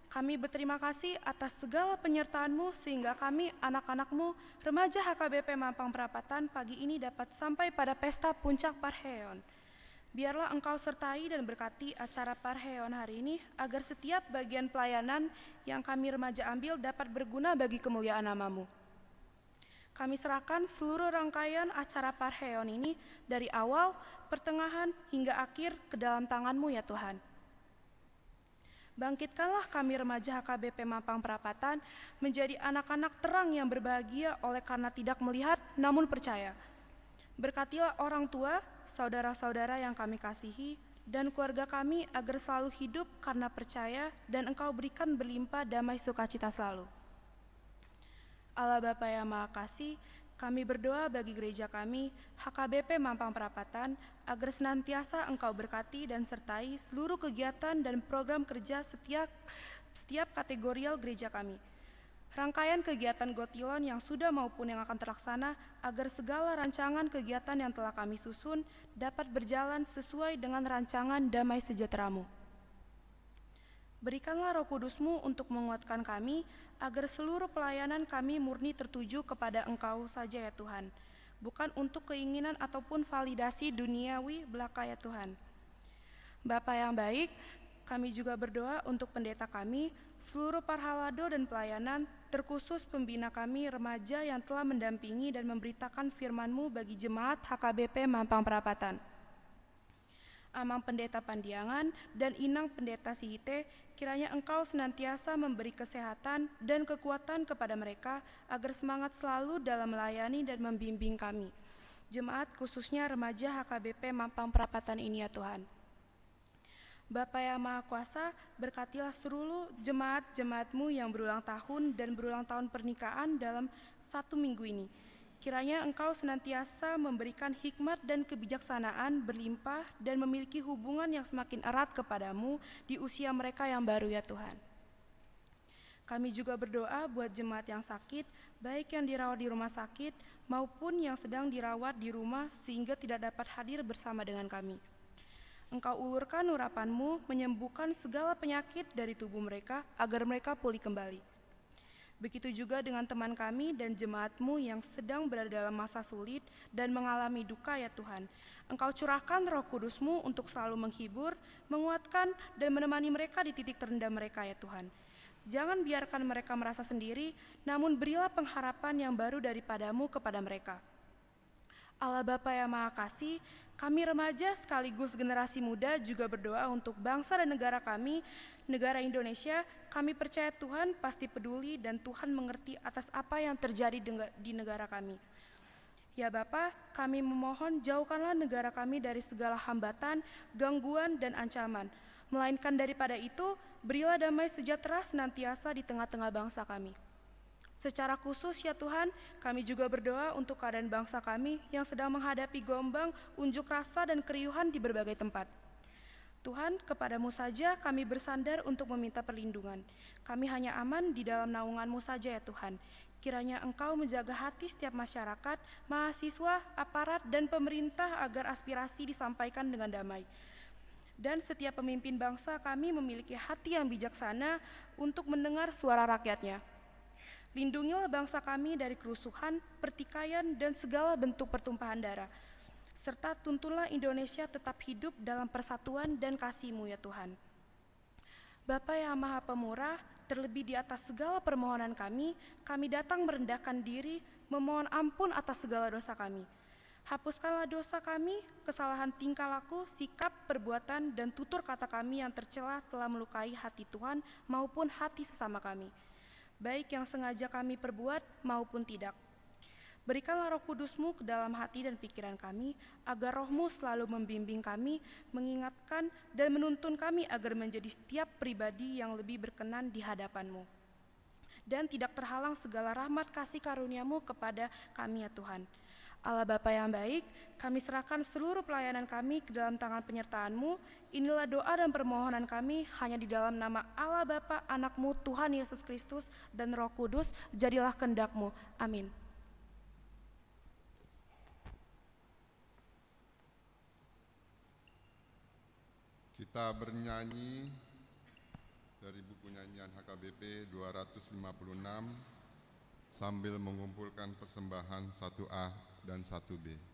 kami berterima kasih atas segala penyertaan-Mu sehingga kami, anak-anak-Mu, remaja HKBP Mampang Perapatan pagi ini dapat sampai pada pesta puncak Parheon. Biarlah Engkau sertai dan berkati acara Parheon hari ini agar setiap bagian pelayanan yang kami remaja ambil dapat berguna bagi kemuliaan nama-Mu. Kami serahkan seluruh rangkaian acara Parheon ini dari awal, pertengahan, hingga akhir ke dalam tangan-Mu ya Tuhan. Bangkitkanlah kami remaja HKBP Mampang Perapatan menjadi anak-anak terang yang berbahagia oleh karena tidak melihat namun percaya. Berkatilah orang tua, saudara-saudara yang kami kasihi, dan keluarga kami agar selalu hidup karena percaya dan Engkau berikan berlimpah damai sukacita selalu. Allah Bapa yang Maha Kasih, kami berdoa bagi gereja kami, HKBP Mampang Perapatan, agar senantiasa Engkau berkati dan sertai seluruh kegiatan dan program kerja setiap kategorial gereja kami. Rangkaian kegiatan Gotilon yang sudah maupun yang akan terlaksana, agar segala rancangan kegiatan yang telah kami susun dapat berjalan sesuai dengan rancangan damai sejahtera-Mu. Berikanlah Roh Kudus-Mu untuk menguatkan kami, agar seluruh pelayanan kami murni tertuju kepada Engkau saja ya Tuhan, bukan untuk keinginan ataupun validasi duniawi belaka ya Tuhan. Bapa yang baik, kami juga berdoa untuk pendeta kami, seluruh parhalado dan pelayanan, terkhusus pembina kami remaja yang telah mendampingi dan memberitakan firman-Mu bagi jemaat HKBP Mampang Perapatan. Amang Pendeta Pandiangan dan Inang Pendeta Sihite, kiranya Engkau senantiasa memberi kesehatan dan kekuatan kepada mereka agar semangat selalu dalam melayani dan membimbing kami. Jemaat khususnya remaja HKBP Mampang Perapatan ini ya Tuhan. Bapa yang Maha Kuasa, berkatilah seluruh jemaat-jemaat-Mu yang berulang tahun dan berulang tahun pernikahan dalam 1 minggu ini. Kiranya Engkau senantiasa memberikan hikmat dan kebijaksanaan berlimpah dan memiliki hubungan yang semakin erat kepadamu di usia mereka yang baru ya Tuhan. Kami juga berdoa buat jemaat yang sakit, baik yang dirawat di rumah sakit maupun yang sedang dirawat di rumah sehingga tidak dapat hadir bersama dengan kami. Engkau ulurkan urapan-Mu menyembuhkan segala penyakit dari tubuh mereka agar mereka pulih kembali. Begitu juga dengan teman kami dan jemaat-Mu yang sedang berada dalam masa sulit dan mengalami duka ya Tuhan. Engkau curahkan Roh Kudus-Mu untuk selalu menghibur, menguatkan, dan menemani mereka di titik terendah mereka ya Tuhan. Jangan biarkan mereka merasa sendiri, namun berilah pengharapan yang baru daripada-Mu kepada mereka. Allah Bapa yang Maha Kasih, kami remaja sekaligus generasi muda juga berdoa untuk bangsa dan negara kami, negara Indonesia. Kami percaya Tuhan pasti peduli dan Tuhan mengerti atas apa yang terjadi di negara kami. Ya Bapa, kami memohon jauhkanlah negara kami dari segala hambatan, gangguan, dan ancaman. Melainkan daripada itu, berilah damai sejahtera senantiasa di tengah-tengah bangsa kami. Secara khusus ya Tuhan, kami juga berdoa untuk keadaan bangsa kami yang sedang menghadapi gelombang, unjuk rasa, dan keriuhan di berbagai tempat. Tuhan, kepada-Mu saja kami bersandar untuk meminta perlindungan. Kami hanya aman di dalam naungan-Mu saja ya Tuhan. Kiranya Engkau menjaga hati setiap masyarakat, mahasiswa, aparat, dan pemerintah agar aspirasi disampaikan dengan damai. Dan setiap pemimpin bangsa kami memiliki hati yang bijaksana untuk mendengar suara rakyatnya. Lindungilah bangsa kami dari kerusuhan, pertikaian, dan segala bentuk pertumpahan darah. Serta tuntunlah Indonesia tetap hidup dalam persatuan dan kasih-Mu ya Tuhan. Bapa yang Maha Pemurah, terlebih di atas segala permohonan kami datang merendahkan diri, memohon ampun atas segala dosa kami. Hapuskanlah dosa kami, kesalahan tingkah laku, sikap, perbuatan, dan tutur kata kami yang tercela telah melukai hati Tuhan maupun hati sesama kami, baik yang sengaja kami perbuat maupun tidak. Berikanlah Roh Kudus-Mu ke dalam hati dan pikiran kami, agar Roh-Mu selalu membimbing kami, mengingatkan dan menuntun kami agar menjadi setiap pribadi yang lebih berkenan di hadapan-Mu. Dan tidak terhalang segala rahmat kasih karunia-Mu kepada kami ya Tuhan. Allah Bapa yang baik, kami serahkan seluruh pelayanan kami ke dalam tangan penyertaan-Mu. Inilah doa dan permohonan kami hanya di dalam nama Allah Bapa, Anak-Mu, Tuhan Yesus Kristus, dan Roh Kudus, jadilah kehendak-Mu. Amin. Kita bernyanyi dari buku nyanyian HKBP 256 sambil mengumpulkan persembahan 1A dan 1B.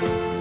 Raja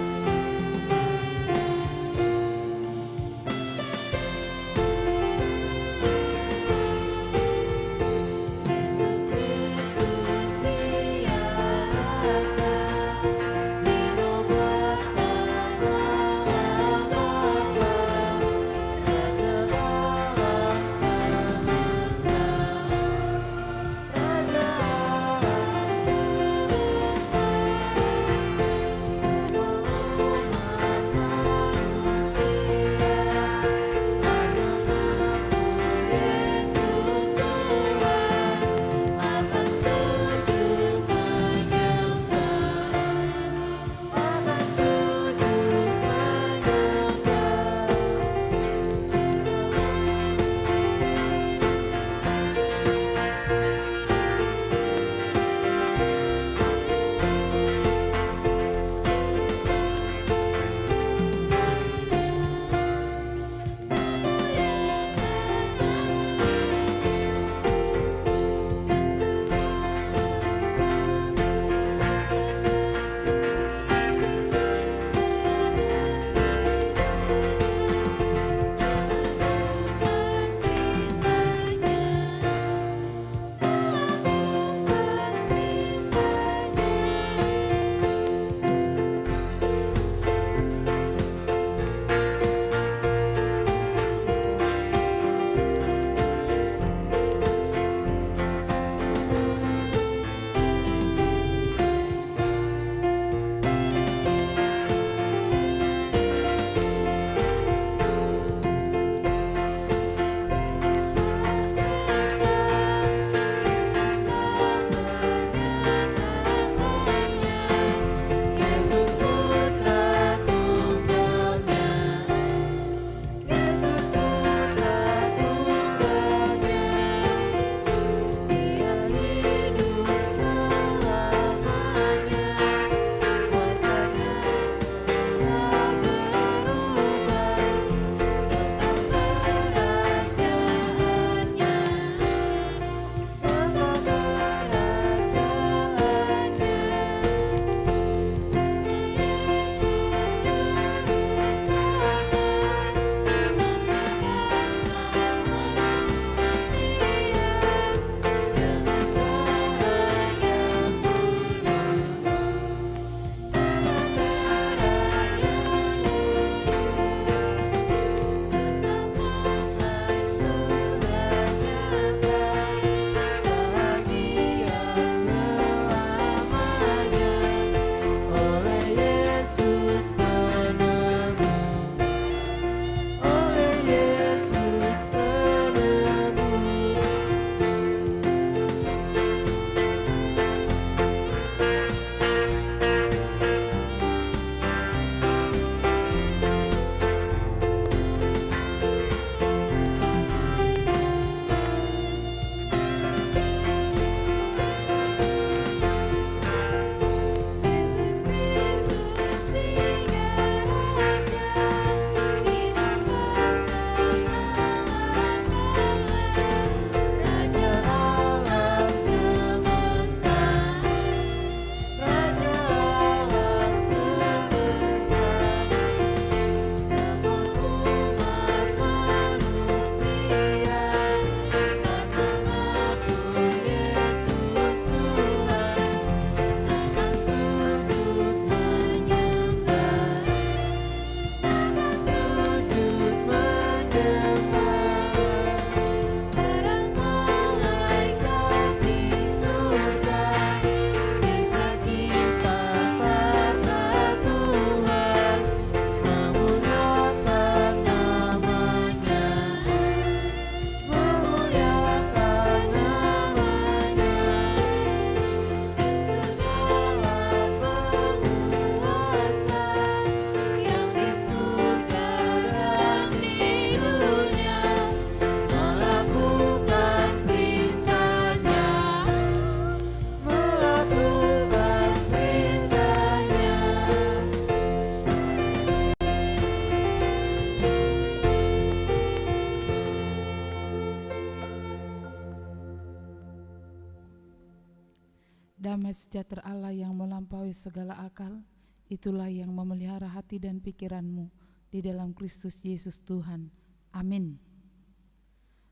Damai sejahtera Allah yang melampaui segala akal, itulah yang memelihara hati dan pikiranmu di dalam Kristus Yesus Tuhan. Amin.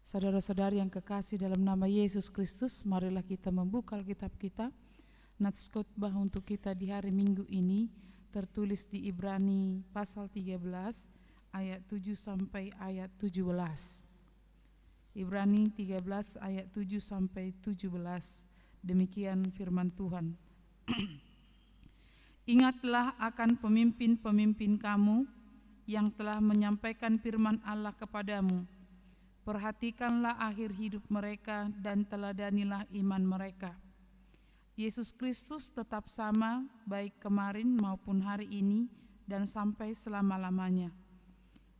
Saudara-saudari yang kekasih dalam nama Yesus Kristus, marilah kita membuka Alkitab kita. Nats khotbah untuk kita di hari Minggu ini tertulis di Ibrani pasal 13 ayat 7 sampai ayat 17. Ibrani 13 ayat 7 sampai 17. Demikian firman Tuhan. Ingatlah akan pemimpin-pemimpin kamu yang telah menyampaikan firman Allah kepadamu. Perhatikanlah akhir hidup mereka dan teladanilah iman mereka. Yesus Kristus tetap sama baik kemarin maupun hari ini dan sampai selama-lamanya.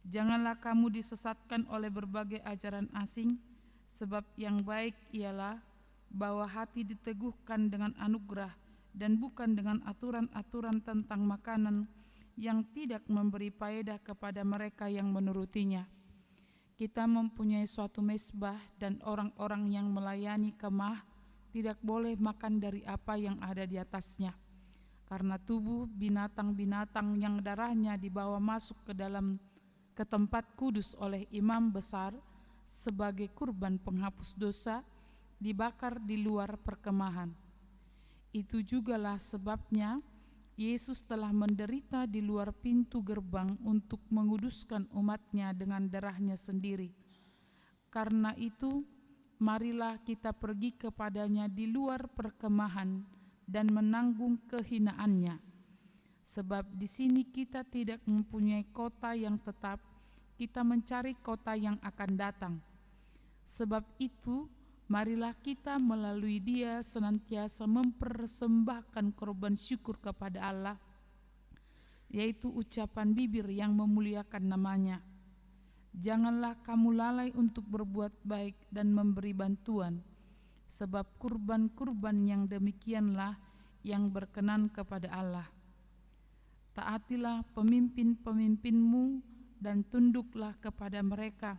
Janganlah kamu disesatkan oleh berbagai ajaran asing, sebab yang baik ialah bahwa hati diteguhkan dengan anugerah dan bukan dengan aturan-aturan tentang makanan yang tidak memberi faedah kepada mereka yang menurutinya. Kita mempunyai suatu mezbah dan orang-orang yang melayani kemah tidak boleh makan dari apa yang ada di atasnya, karena tubuh binatang-binatang yang darahnya dibawa masuk ke tempat kudus oleh imam besar sebagai kurban penghapus dosa dibakar di luar perkemahan. Itu jugalah sebabnya Yesus telah menderita di luar pintu gerbang untuk menguduskan umatnya dengan darahnya sendiri. Karena itu, marilah kita pergi kepadanya di luar perkemahan dan menanggung kehinaannya. Sebab di sini kita tidak mempunyai kota yang tetap, kita mencari kota yang akan datang. Sebab itu, marilah kita melalui Dia senantiasa mempersembahkan korban syukur kepada Allah, yaitu ucapan bibir yang memuliakan nama-Nya. Janganlah kamu lalai untuk berbuat baik dan memberi bantuan, sebab kurban-kurban yang demikianlah yang berkenan kepada Allah. Taatilah pemimpin-pemimpinmu dan tunduklah kepada mereka,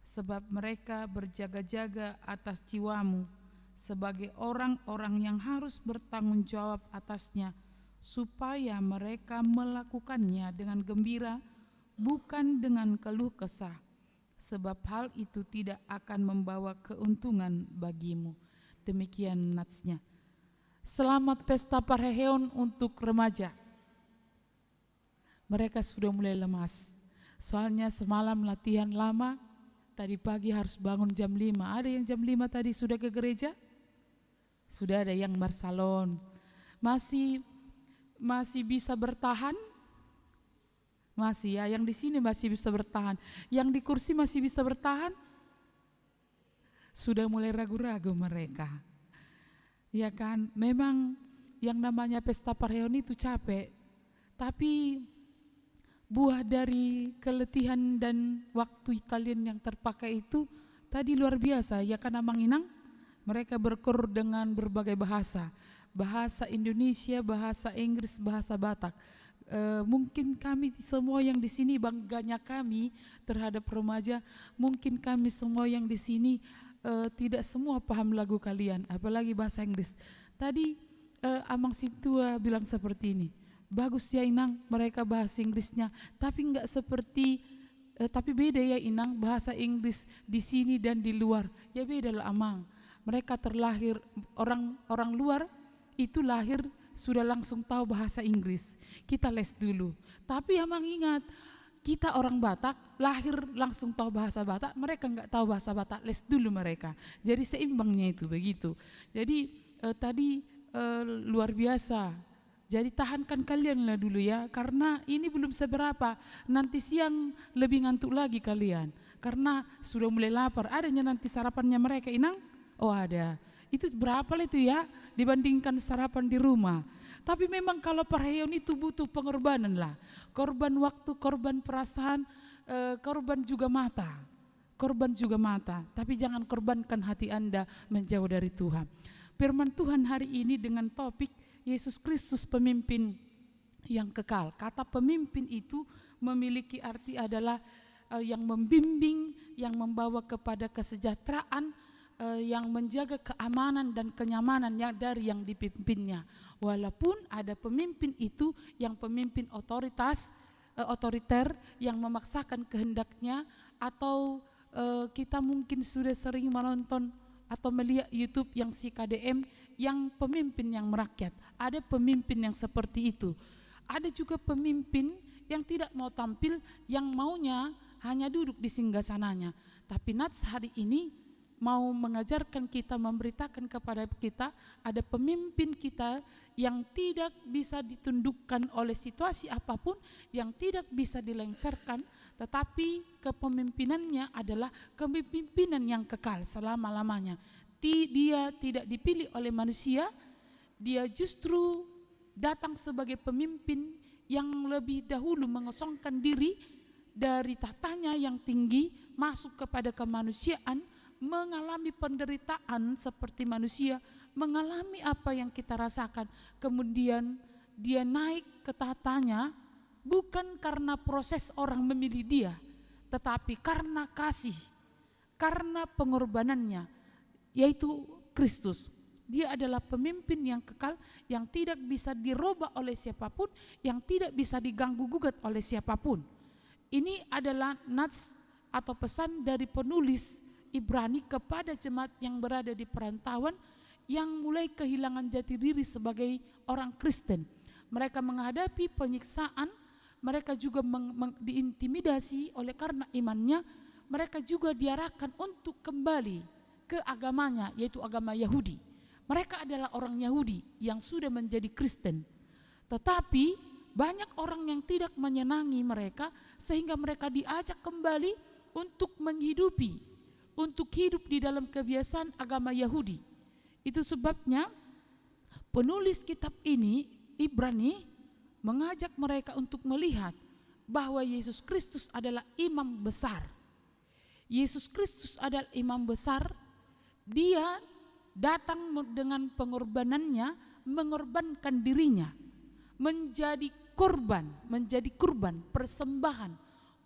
sebab mereka berjaga-jaga atas jiwamu sebagai orang-orang yang harus bertanggung jawab atasnya, supaya mereka melakukannya dengan gembira, bukan dengan keluh kesah, sebab hal itu tidak akan membawa keuntungan bagimu. Demikian natsnya. Selamat pesta Parheon untuk remaja. Mereka sudah mulai lemas, soalnya semalam latihan lama. Tadi pagi harus bangun jam 5. Ada yang jam 5 tadi sudah ke gereja? Sudah ada yang bersalon. Masih bisa bertahan? Masih ya, yang di sini masih bisa bertahan. Yang di kursi masih bisa bertahan? Sudah mulai ragu-ragu mereka. Ya kan, memang yang namanya pesta Parheon itu capek. Tapi buah dari keletihan dan waktu kalian yang terpakai itu tadi luar biasa, ya kan Amang Inang? Mereka berkor dengan berbagai bahasa, bahasa Indonesia, bahasa Inggris, bahasa Batak. Mungkin kami semua yang di sini, bangganya kami terhadap remaja, mungkin kami semua yang di sini tidak semua paham lagu kalian, apalagi bahasa Inggris. Tadi Amang Situa bilang seperti ini. Bagus ya Inang, mereka bahasa Inggrisnya, tapi enggak seperti, tapi beda ya Inang, bahasa Inggris di sini dan di luar. Ya beda lah Amang. Mereka terlahir, orang luar itu lahir sudah langsung tahu bahasa Inggris. Kita les dulu. Tapi Amang ingat, kita orang Batak lahir langsung tahu bahasa Batak, mereka enggak tahu bahasa Batak, les dulu mereka. Jadi seimbangnya itu begitu. Jadi tadi luar biasa. Jadi tahankan kalian lah dulu ya, karena ini belum seberapa. Nanti siang lebih ngantuk lagi kalian, karena sudah mulai lapar. Adanya nanti sarapannya mereka Inang? Oh ada. Itu berapa lah itu ya, dibandingkan sarapan di rumah. Tapi memang kalau Parheon itu butuh pengorbanan lah. Korban waktu, korban perasaan, korban juga mata. Korban juga mata, tapi jangan korbankan hati Anda menjauh dari Tuhan. Firman Tuhan hari ini dengan topik Yesus Kristus pemimpin yang kekal. Kata pemimpin itu memiliki arti adalah yang membimbing, yang membawa kepada kesejahteraan, yang menjaga keamanan dan kenyamanan dari yang dipimpinnya. Walaupun ada pemimpin itu yang pemimpin otoriter yang memaksakan kehendaknya, atau kita mungkin sudah sering menonton atau melihat YouTube yang si KDM yang pemimpin yang merakyat. Ada pemimpin yang seperti itu. Ada juga pemimpin yang tidak mau tampil, yang maunya hanya duduk di singgasananya. Tapi Nats hari ini mau mengajarkan kita, memberitakan kepada kita, ada pemimpin kita yang tidak bisa ditundukkan oleh situasi apapun, yang tidak bisa dilengsarkan, tetapi kepemimpinannya adalah kepemimpinan yang kekal selama-lamanya. Dia tidak dipilih oleh manusia, dia justru datang sebagai pemimpin yang lebih dahulu mengosongkan diri dari tatanya yang tinggi, masuk kepada kemanusiaan, mengalami penderitaan seperti manusia, mengalami apa yang kita rasakan. Kemudian dia naik ke tatanya bukan karena proses orang memilih dia, tetapi karena kasih, karena pengorbanannya, yaitu Kristus. Dia adalah pemimpin yang kekal, yang tidak bisa dirubah oleh siapapun, yang tidak bisa diganggu gugat oleh siapapun. Ini adalah nats atau pesan dari penulis Ibrani kepada jemaat yang berada di perantauan, yang mulai kehilangan jati diri sebagai orang Kristen. Mereka menghadapi penyiksaan, mereka juga diintimidasi oleh karena imannya, mereka juga diarahkan untuk kembali ke agamanya, yaitu agama Yahudi. Mereka adalah orang Yahudi yang sudah menjadi Kristen. Tetapi banyak orang yang tidak menyenangi mereka, sehingga mereka diajak kembali untuk menghidupi, untuk hidup di dalam kebiasaan agama Yahudi. Itu sebabnya penulis kitab ini, Ibrani, mengajak mereka untuk melihat bahwa Yesus Kristus adalah imam besar. Yesus Kristus adalah imam besar. Dia datang dengan pengorbanannya, mengorbankan dirinya, menjadi kurban, persembahan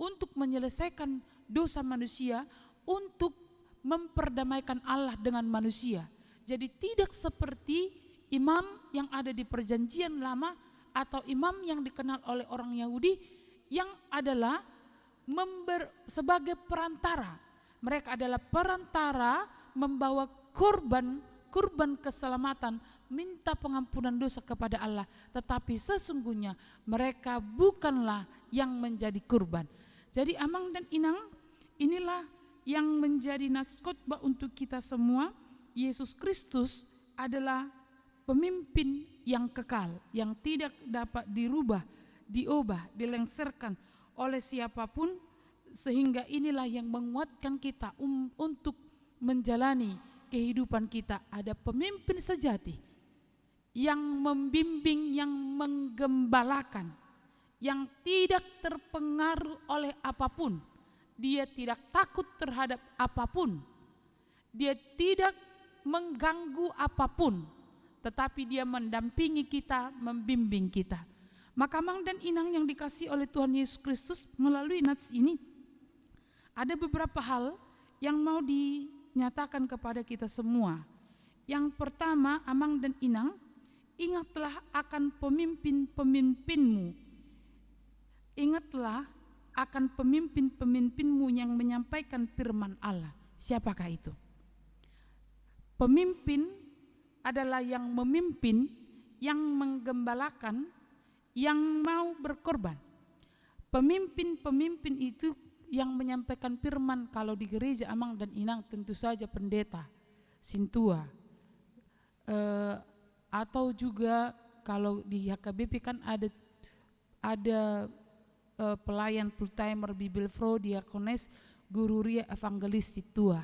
untuk menyelesaikan dosa manusia, untuk memperdamaikan Allah dengan manusia. Jadi tidak seperti imam yang ada di perjanjian lama atau imam yang dikenal oleh orang Yahudi yang adalah sebagai perantara. Mereka adalah perantara membawa kurban keselamatan, minta pengampunan dosa kepada Allah, tetapi sesungguhnya mereka bukanlah yang menjadi kurban. Jadi Amang dan Inang, inilah yang menjadi nats khotbah untuk kita semua. Yesus Kristus adalah pemimpin yang kekal, yang tidak dapat dirubah, diubah, dilengsarkan oleh siapapun, sehingga inilah yang menguatkan kita untuk menjalani kehidupan kita. Ada pemimpin sejati yang membimbing, yang menggembalakan, yang tidak terpengaruh oleh apapun. Dia tidak takut terhadap apapun, dia tidak mengganggu apapun, tetapi dia mendampingi kita, membimbing kita. Maka Mang dan Inang yang dikasihi oleh Tuhan Yesus Kristus, melalui nats ini ada beberapa hal yang mau dinyatakan kepada kita semua. Yang pertama, Amang dan Inang, ingatlah akan pemimpin-pemimpinmu. Ingatlah akan pemimpin-pemimpinmu yang menyampaikan firman Allah. Siapakah itu? Pemimpin adalah yang memimpin, yang menggembalakan, yang mau berkorban. Pemimpin-pemimpin itu yang menyampaikan firman. Kalau di gereja Amang dan Inang tentu saja pendeta, sintua, atau juga kalau di HKBP kan ada pelayan full timer, Bibelfro, diakones, guru ria, evangelis, situa.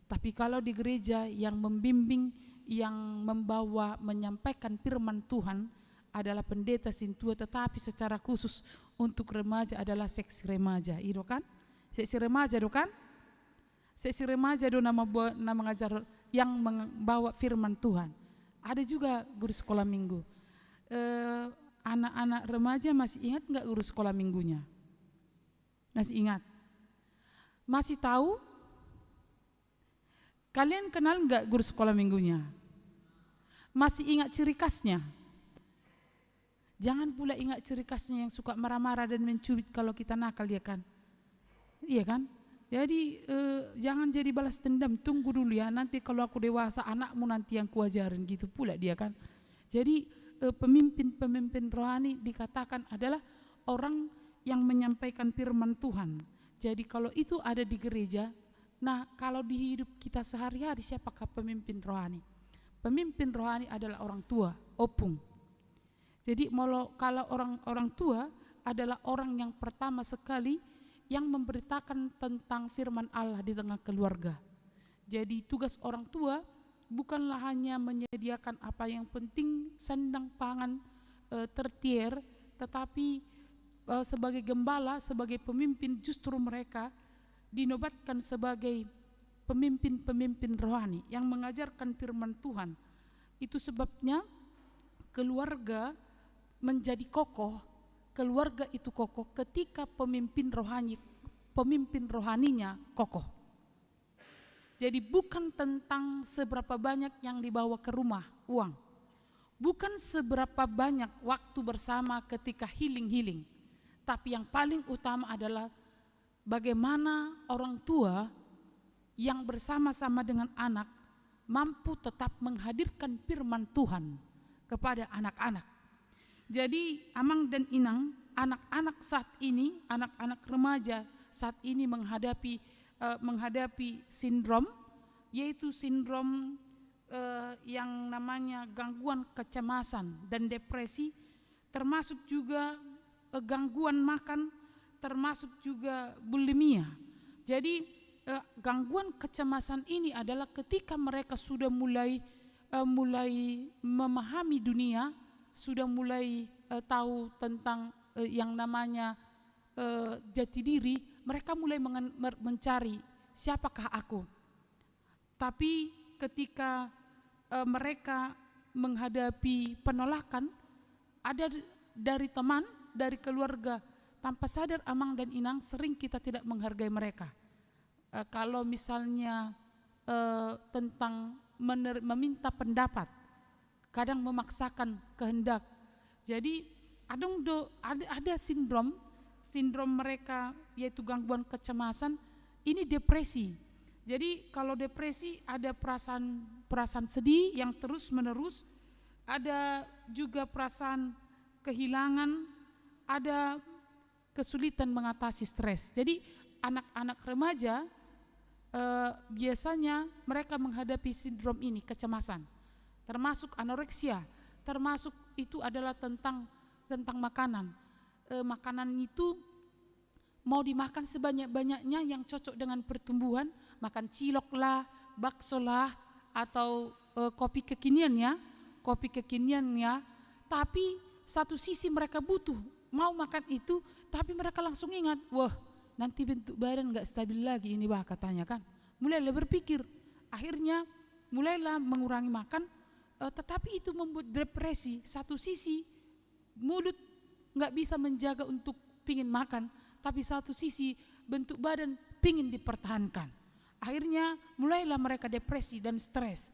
Tapi kalau di gereja yang membimbing, yang membawa, menyampaikan firman Tuhan adalah pendeta sintua, tetapi secara khusus untuk remaja adalah seksi remaja. Itu kan? Seksi remaja itu kan? Seksi remaja itu nama mengajar yang membawa firman Tuhan. Ada juga guru sekolah minggu. Anak-anak remaja masih ingat enggak guru sekolah minggunya? Masih ingat? Masih tahu? Kalian kenal nggak guru sekolah minggunya? Masih ingat ciri khasnya? Jangan pula ingat ciri khasnya yang suka marah-marah dan mencubit kalau kita nakal, ya kan? Iya kan? Jadi jangan jadi balas dendam, tunggu dulu ya, nanti kalau aku dewasa anakmu nanti yang kuajarin, gitu pula dia kan. Jadi pemimpin-pemimpin rohani dikatakan adalah orang yang menyampaikan firman Tuhan. Jadi kalau itu ada di gereja, nah kalau di hidup kita sehari-hari siapakah pemimpin rohani? Pemimpin rohani adalah orang tua, opung. Jadi kalau orang tua adalah orang yang pertama sekali yang memberitakan tentang firman Allah di tengah keluarga. Jadi tugas orang tua bukanlah hanya menyediakan apa yang penting, sandang pangan tertier, tetapi sebagai gembala, sebagai pemimpin, justru mereka dinobatkan sebagai pemimpin-pemimpin rohani yang mengajarkan firman Tuhan. Itu sebabnya keluarga menjadi kokoh, keluarga itu kokoh ketika pemimpin rohaninya kokoh. Jadi bukan tentang seberapa banyak yang dibawa ke rumah, uang. Bukan seberapa banyak waktu bersama ketika healing. Tapi yang paling utama adalah bagaimana orang tua yang bersama-sama dengan anak mampu tetap menghadirkan firman Tuhan kepada anak-anak. Jadi Amang dan Inang, anak-anak saat ini, anak-anak remaja saat ini menghadapi sindrom, yaitu sindrom yang namanya gangguan kecemasan dan depresi, termasuk juga gangguan makan, termasuk juga bulimia. Jadi gangguan kecemasan ini adalah ketika mereka sudah mulai memahami dunia, sudah mulai tahu tentang yang namanya jati diri, mereka mulai mencari siapakah aku. Tapi ketika mereka menghadapi penolakan, ada dari teman, dari keluarga, tanpa sadar Amang dan Inang sering kita tidak menghargai mereka. Kalau misalnya tentang meminta pendapat, kadang memaksakan kehendak. Jadi ada sindrom mereka, yaitu gangguan kecemasan, ini depresi. Jadi kalau depresi ada perasaan sedih yang terus menerus, ada juga perasaan kehilangan, ada kesulitan mengatasi stres. Jadi anak-anak remaja biasanya mereka menghadapi sindrom ini, kecemasan, termasuk anoreksia, termasuk itu adalah tentang makanan. Makanan itu mau dimakan sebanyak-banyaknya yang cocok dengan pertumbuhan, makan cilok lah, bakso lah, atau kopi kekinian ya. Tapi satu sisi mereka butuh, mau makan itu, tapi mereka langsung ingat, wah nanti bentuk badan gak stabil lagi ini katanya kan. Mulailah berpikir, akhirnya mulailah mengurangi makan, tetapi itu membuat depresi. Satu sisi mulut gak bisa menjaga untuk pingin makan, tapi satu sisi bentuk badan pingin dipertahankan. Akhirnya mulailah mereka depresi dan stres.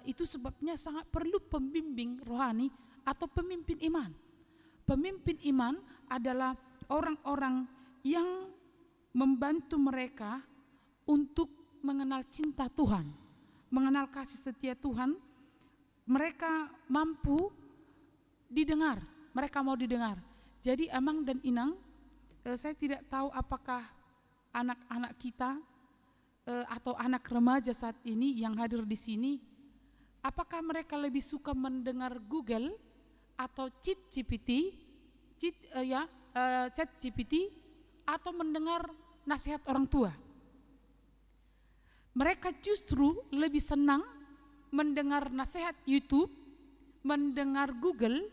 Itu sebabnya sangat perlu pembimbing rohani atau pemimpin iman. Pemimpin iman adalah orang-orang yang membantu mereka untuk mengenal cinta Tuhan, mengenal kasih setia Tuhan. Mereka mampu didengar, mereka mau didengar. Jadi Amang dan Inang, saya tidak tahu apakah anak-anak kita atau anak remaja saat ini yang hadir di sini, apakah mereka lebih suka mendengar Google atau ChatGPT, atau mendengar nasihat orang tua? Mereka justru lebih senang mendengar nasihat YouTube, mendengar Google,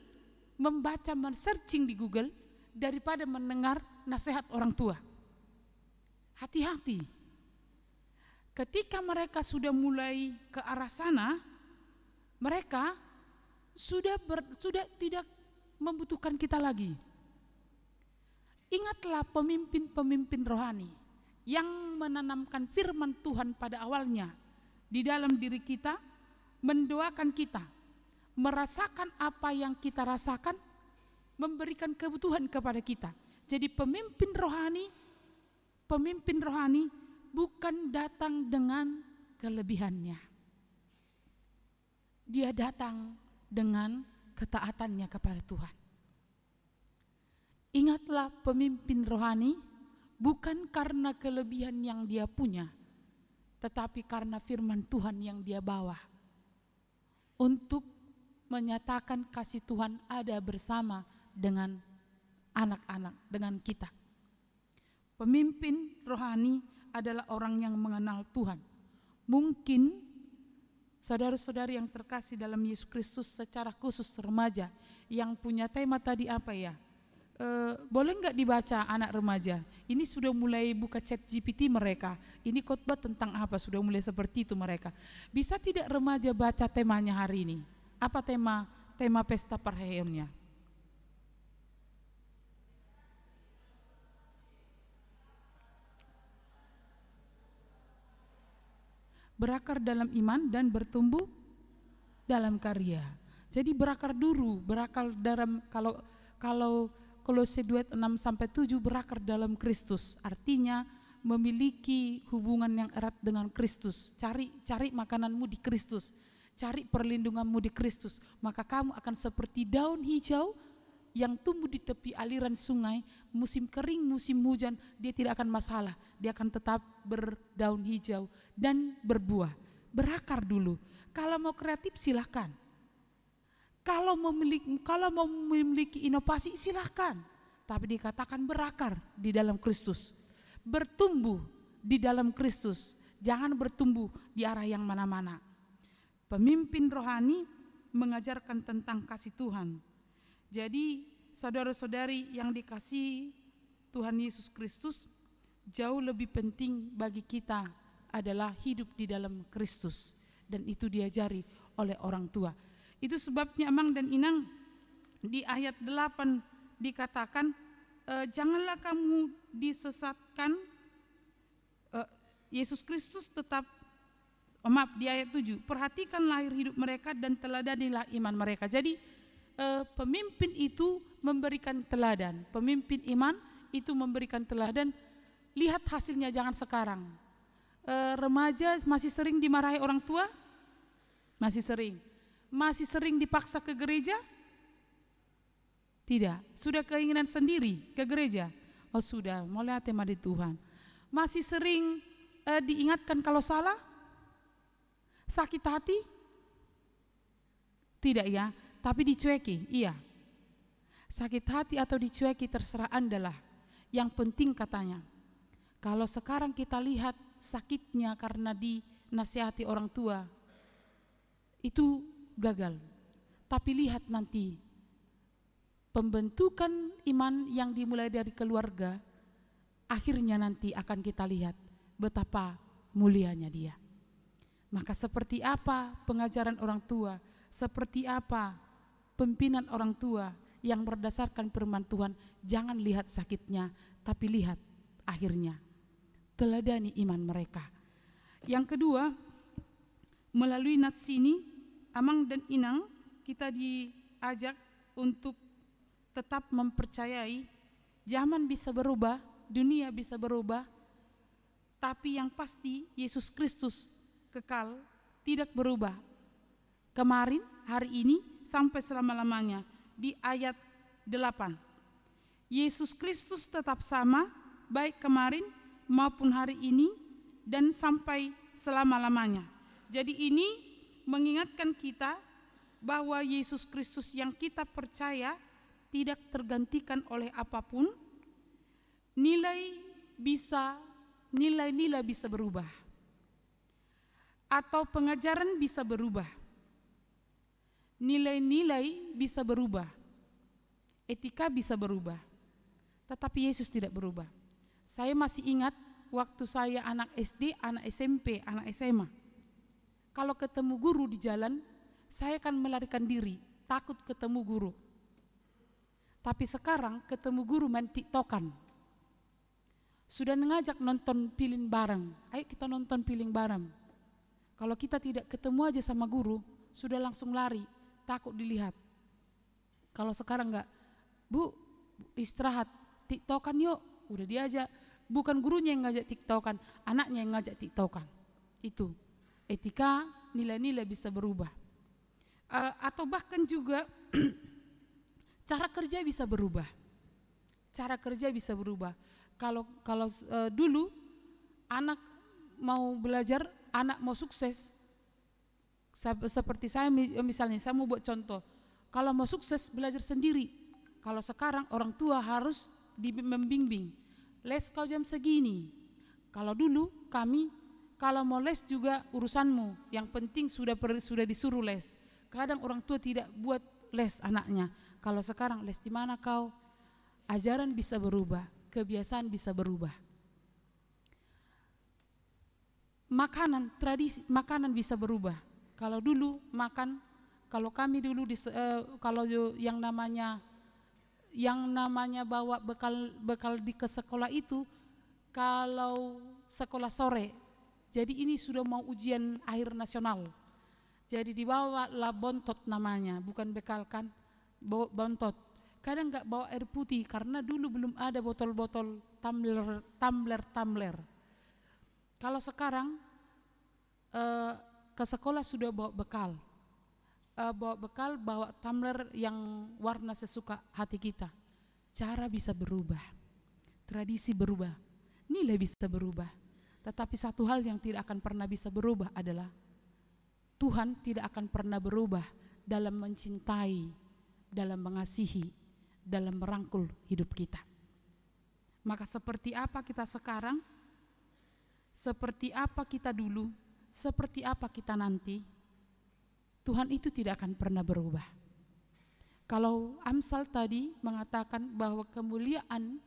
membaca, men-searching di Google, daripada mendengar nasihat orang tua. Hati-hati. Ketika mereka sudah mulai ke arah sana, mereka sudah tidak membutuhkan kita lagi. Ingatlah pemimpin-pemimpin rohani yang menanamkan firman Tuhan pada awalnya. di dalam diri kita, mendoakan kita, merasakan apa yang kita rasakan, memberikan kebutuhan kepada kita. Jadi pemimpin rohani bukan datang dengan kelebihannya. Dia datang dengan ketaatannya kepada Tuhan. Ingatlah, pemimpin rohani bukan karena kelebihan yang dia punya, tetapi karena firman Tuhan yang dia bawa untuk menyatakan kasih Tuhan ada bersama dengan anak-anak, dengan kita. Pemimpin rohani adalah orang yang mengenal Tuhan. Mungkin saudara-saudari yang terkasih dalam Yesus Kristus, secara khusus remaja yang punya tema tadi apa ya? Boleh nggak dibaca anak remaja? Ini sudah mulai buka chat GPT mereka. Ini khotbah tentang apa? Sudah mulai seperti itu mereka. Bisa tidak remaja baca temanya hari ini? Apa tema pesta perayaan-nya? Berakar dalam iman dan bertumbuh dalam karya. Jadi berakar dulu, berakar dalam kalau Kolose 2:6-7 berakar dalam Kristus, artinya memiliki hubungan yang erat dengan Kristus. Cari makananmu di Kristus, cari perlindunganmu di Kristus, maka kamu akan seperti daun hijau yang tumbuh di tepi aliran sungai. Musim kering, musim hujan, dia tidak akan masalah, dia akan tetap berdaun hijau dan berbuah. Berakar dulu. Kalau mau kreatif silahkan, kalau mau memiliki inovasi silahkan, tapi dikatakan berakar di dalam Kristus, bertumbuh di dalam Kristus, jangan bertumbuh di arah yang mana-mana. Pemimpin rohani mengajarkan tentang kasih Tuhan. Jadi saudara-saudari yang dikasihi Tuhan Yesus Kristus, jauh lebih penting bagi kita adalah hidup di dalam Kristus, dan itu diajari oleh orang tua. Itu sebabnya Amang dan Inang di ayat 8 dikatakan, janganlah kamu disesatkan. Yesus Kristus tetap, di ayat 7, perhatikan lahir hidup mereka dan teladanilah iman mereka. Jadi pemimpin itu memberikan teladan, pemimpin iman itu memberikan teladan. Lihat hasilnya, jangan sekarang. Remaja masih sering dimarahi orang tua? Masih sering. Masih sering dipaksa ke gereja? Tidak. Sudah keinginan sendiri ke gereja? Oh sudah, mulai tema di Tuhan. Masih sering diingatkan kalau salah? Sakit hati? Tidak ya, tapi dicueki, iya. Sakit hati atau dicueki terserah Anda lah. Yang penting katanya, kalau sekarang kita lihat sakitnya karena dinasihati orang tua, itu gagal. Tapi lihat nanti pembentukan iman yang dimulai dari keluarga, akhirnya nanti akan kita lihat betapa mulianya dia. Maka seperti apa pengajaran orang tua, seperti apa pimpinan orang tua yang berdasarkan firman Tuhan, jangan lihat sakitnya, tapi lihat akhirnya. Teladani iman mereka. Yang kedua, melalui nats ini, Amang dan Inang, kita diajak untuk tetap mempercayai zaman bisa berubah, dunia bisa berubah, tapi yang pasti Yesus Kristus kekal, tidak berubah. Kemarin, hari ini, sampai selama-lamanya. Di ayat 8, Yesus Kristus tetap sama, baik kemarin maupun hari ini dan sampai selama-lamanya. Jadi ini mengingatkan kita bahwa Yesus Kristus yang kita percaya tidak tergantikan oleh apapun. Nilai-nilai bisa berubah, atau pengajaran bisa berubah, nilai-nilai bisa berubah, etika bisa berubah, tetapi Yesus tidak berubah. Saya masih ingat waktu saya anak SD, anak SMP, anak SMA. Kalau ketemu guru di jalan, saya akan melarikan diri, takut ketemu guru. Tapi sekarang ketemu guru main tiktokan. Sudah ngajak nonton film bareng, ayo kita nonton film bareng. Kalau kita tidak ketemu aja sama guru, sudah langsung lari, takut dilihat. Kalau sekarang enggak, Bu, istirahat, tiktokan yuk, udah diajak. Bukan gurunya yang ngajak tiktokan, anaknya yang ngajak tiktokan. Itu, etika, nilai-nilai bisa berubah. Atau bahkan juga cara kerja bisa berubah. Cara kerja bisa berubah. Kalau dulu anak mau belajar, anak mau sukses, seperti saya misalnya, saya mau buat contoh, kalau mau sukses belajar sendiri. Kalau sekarang orang tua harus membimbing, les kau jam segini. Kalau dulu kami, kalau mau les juga urusanmu, yang penting sudah disuruh les. Kadang orang tua tidak buat les anaknya. Kalau sekarang les di mana kau? Ajaran bisa berubah, kebiasaan bisa berubah. Makanan, tradisi makanan bisa berubah. Kalau dulu makan, kalau kami dulu kalau yang namanya bawa bekal ke sekolah itu, kalau sekolah sore. Jadi ini sudah mau ujian akhir nasional. Jadi dibawa lah bontot namanya, bukan bekal kan, bontot. Kadang nggak bawa air putih karena dulu belum ada botol-botol tumbler. Kalau sekarang ke sekolah sudah bawa bekal, bawa tumbler yang warna sesuka hati kita. Cara bisa berubah, tradisi berubah, nilai bisa berubah. Tetapi satu hal yang tidak akan pernah bisa berubah adalah Tuhan tidak akan pernah berubah dalam mencintai, dalam mengasihi, dalam merangkul hidup kita. Maka seperti apa kita sekarang, seperti apa kita dulu, seperti apa kita nanti, Tuhan itu tidak akan pernah berubah. Kalau Amsal tadi mengatakan bahwa kemuliaan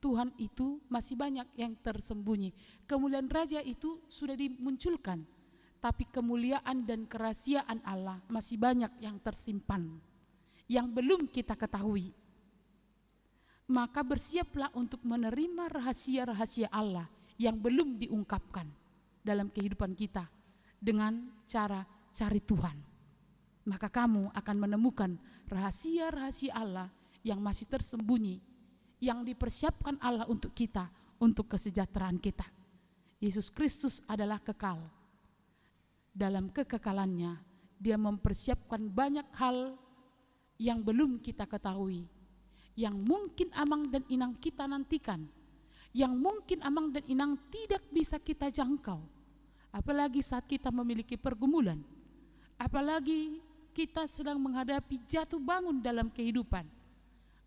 Tuhan itu masih banyak yang tersembunyi. Kemuliaan raja itu sudah dimunculkan, tapi kemuliaan dan kerahasiaan Allah masih banyak yang tersimpan, yang belum kita ketahui. Maka bersiaplah untuk menerima rahasia-rahasia Allah yang belum diungkapkan dalam kehidupan kita dengan cara cari Tuhan. Maka kamu akan menemukan rahasia-rahasia Allah yang masih tersembunyi, yang dipersiapkan Allah untuk kita, untuk kesejahteraan kita. Yesus Kristus adalah kekal. Dalam kekekalannya, Dia mempersiapkan banyak hal yang belum kita ketahui, yang mungkin amang dan inang kita nantikan, yang mungkin amang dan inang tidak bisa kita jangkau. Apalagi saat kita memiliki pergumulan, apalagi kita sedang menghadapi jatuh bangun dalam kehidupan.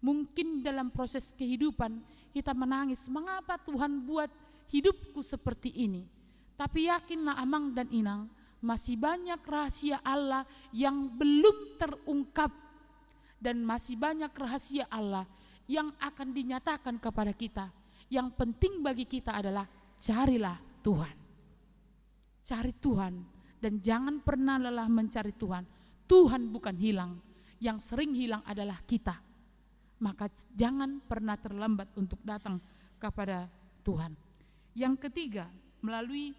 Mungkin dalam proses kehidupan kita menangis, mengapa Tuhan buat hidupku seperti ini? Tapi yakinlah amang dan inang, masih banyak rahasia Allah yang belum terungkap, dan masih banyak rahasia Allah yang akan dinyatakan kepada kita. Yang penting bagi kita adalah carilah Tuhan. Cari Tuhan dan jangan pernah lelah mencari Tuhan. Tuhan bukan hilang, yang sering hilang adalah kita. Maka jangan pernah terlambat untuk datang kepada Tuhan. Yang ketiga, melalui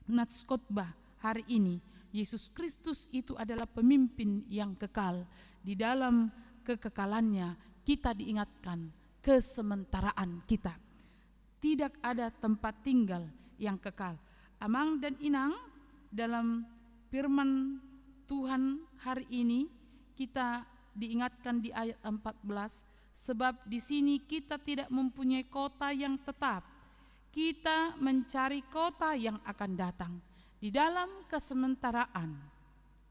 nats khotbah hari ini, Yesus Kristus itu adalah pemimpin yang kekal. Di dalam kekekalannya kita diingatkan kesementaraan kita. Tidak ada tempat tinggal yang kekal. Amang dan inang, dalam firman Tuhan hari ini kita diingatkan di ayat 14, sebab di sini kita tidak mempunyai kota yang tetap. Kita mencari kota yang akan datang. Di dalam kesementaraan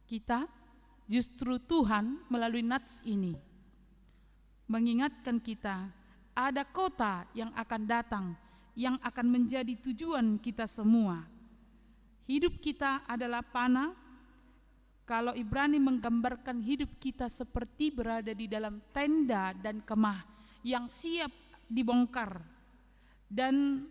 kita, justru Tuhan melalui nats ini mengingatkan kita ada kota yang akan datang, yang akan menjadi tujuan kita semua. Hidup kita adalah panah. Kalau Ibrani menggambarkan hidup kita seperti berada di dalam tenda dan kemah yang siap dibongkar dan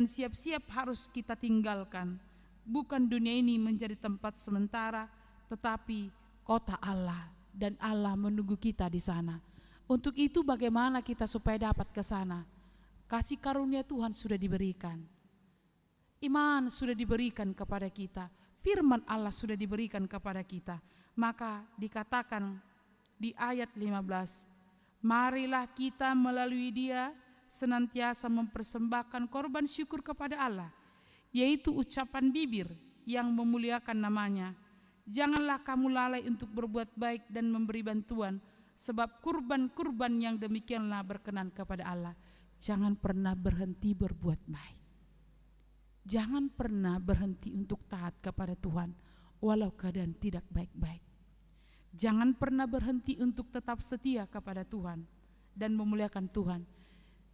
siap-siap harus kita tinggalkan. Bukan dunia ini menjadi tempat sementara, tetapi kota Allah, dan Allah menunggu kita di sana. Untuk itu bagaimana kita supaya dapat ke sana? Kasih karunia Tuhan sudah diberikan. Iman sudah diberikan kepada kita, firman Allah sudah diberikan kepada kita. Maka dikatakan di ayat 15, marilah kita melalui Dia senantiasa mempersembahkan korban syukur kepada Allah, yaitu ucapan bibir yang memuliakan namanya. Janganlah kamu lalai untuk berbuat baik dan memberi bantuan, sebab kurban-kurban yang demikianlah berkenan kepada Allah. Jangan pernah berhenti berbuat baik. Jangan pernah berhenti untuk taat kepada Tuhan, walau keadaan tidak baik-baik. Jangan pernah berhenti untuk tetap setia kepada Tuhan dan memuliakan Tuhan.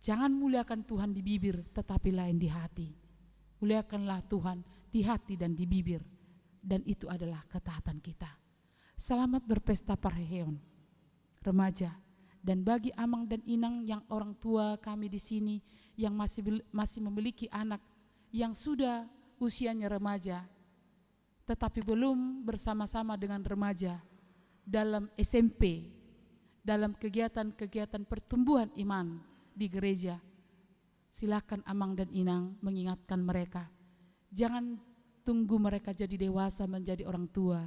Jangan muliakan Tuhan di bibir, tetapi lain di hati. Muliakanlah Tuhan di hati dan di bibir, dan itu adalah ketaatan kita. Selamat berpesta Parheon, remaja, dan bagi amang dan inang yang orang tua kami di sini yang masih memiliki anak yang sudah usianya remaja, tetapi belum bersama-sama dengan remaja dalam SMP, dalam kegiatan-kegiatan pertumbuhan iman di gereja. Silakan amang dan inang mengingatkan mereka. Jangan tunggu mereka jadi dewasa menjadi orang tua,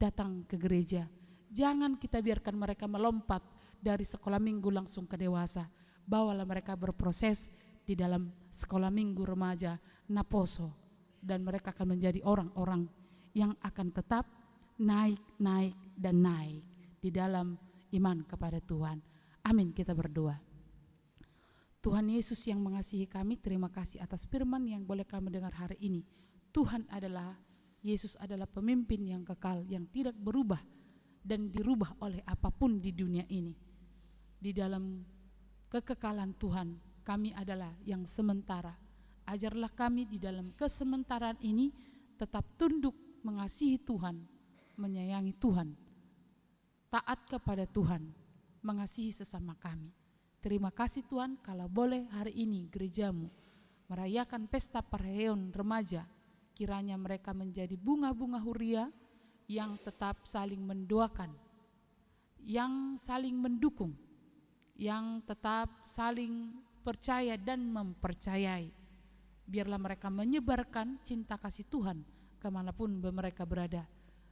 datang ke gereja. Jangan kita biarkan mereka melompat dari sekolah minggu langsung ke dewasa. Bawalah mereka berproses di dalam sekolah minggu remaja, Naposo, dan mereka akan menjadi orang-orang yang akan tetap naik dan naik di dalam iman kepada Tuhan. Amin, kita berdoa. Tuhan Yesus yang mengasihi kami, terima kasih atas firman yang boleh kami dengar hari ini. Tuhan adalah, Yesus adalah pemimpin yang kekal, yang tidak berubah dan dirubah oleh apapun di dunia ini. Di dalam kekekalan Tuhan, kami adalah yang sementara. Ajarlah kami di dalam kesementaraan ini tetap tunduk mengasihi Tuhan, menyayangi Tuhan, taat kepada Tuhan, mengasihi sesama kami. Terima kasih Tuhan, kalau boleh hari ini gerejamu merayakan pesta Parheon remaja, kiranya mereka menjadi bunga-bunga huria yang tetap saling mendoakan, yang saling mendukung, yang tetap saling percaya dan mempercayai. Biarlah mereka menyebarkan cinta kasih Tuhan kemanapun mereka berada.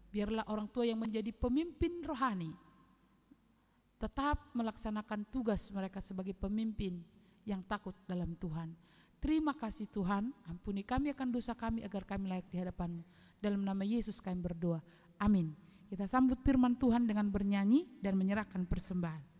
Biarlah orang tua yang menjadi pemimpin rohani tetap melaksanakan tugas mereka sebagai pemimpin yang takut dalam Tuhan. Terima kasih Tuhan, ampuni kami akan dosa kami agar kami layak di hadapan-Mu. Dalam nama Yesus kami berdoa, amin. Kita sambut firman Tuhan dengan bernyanyi dan menyerahkan persembahan. Tuhan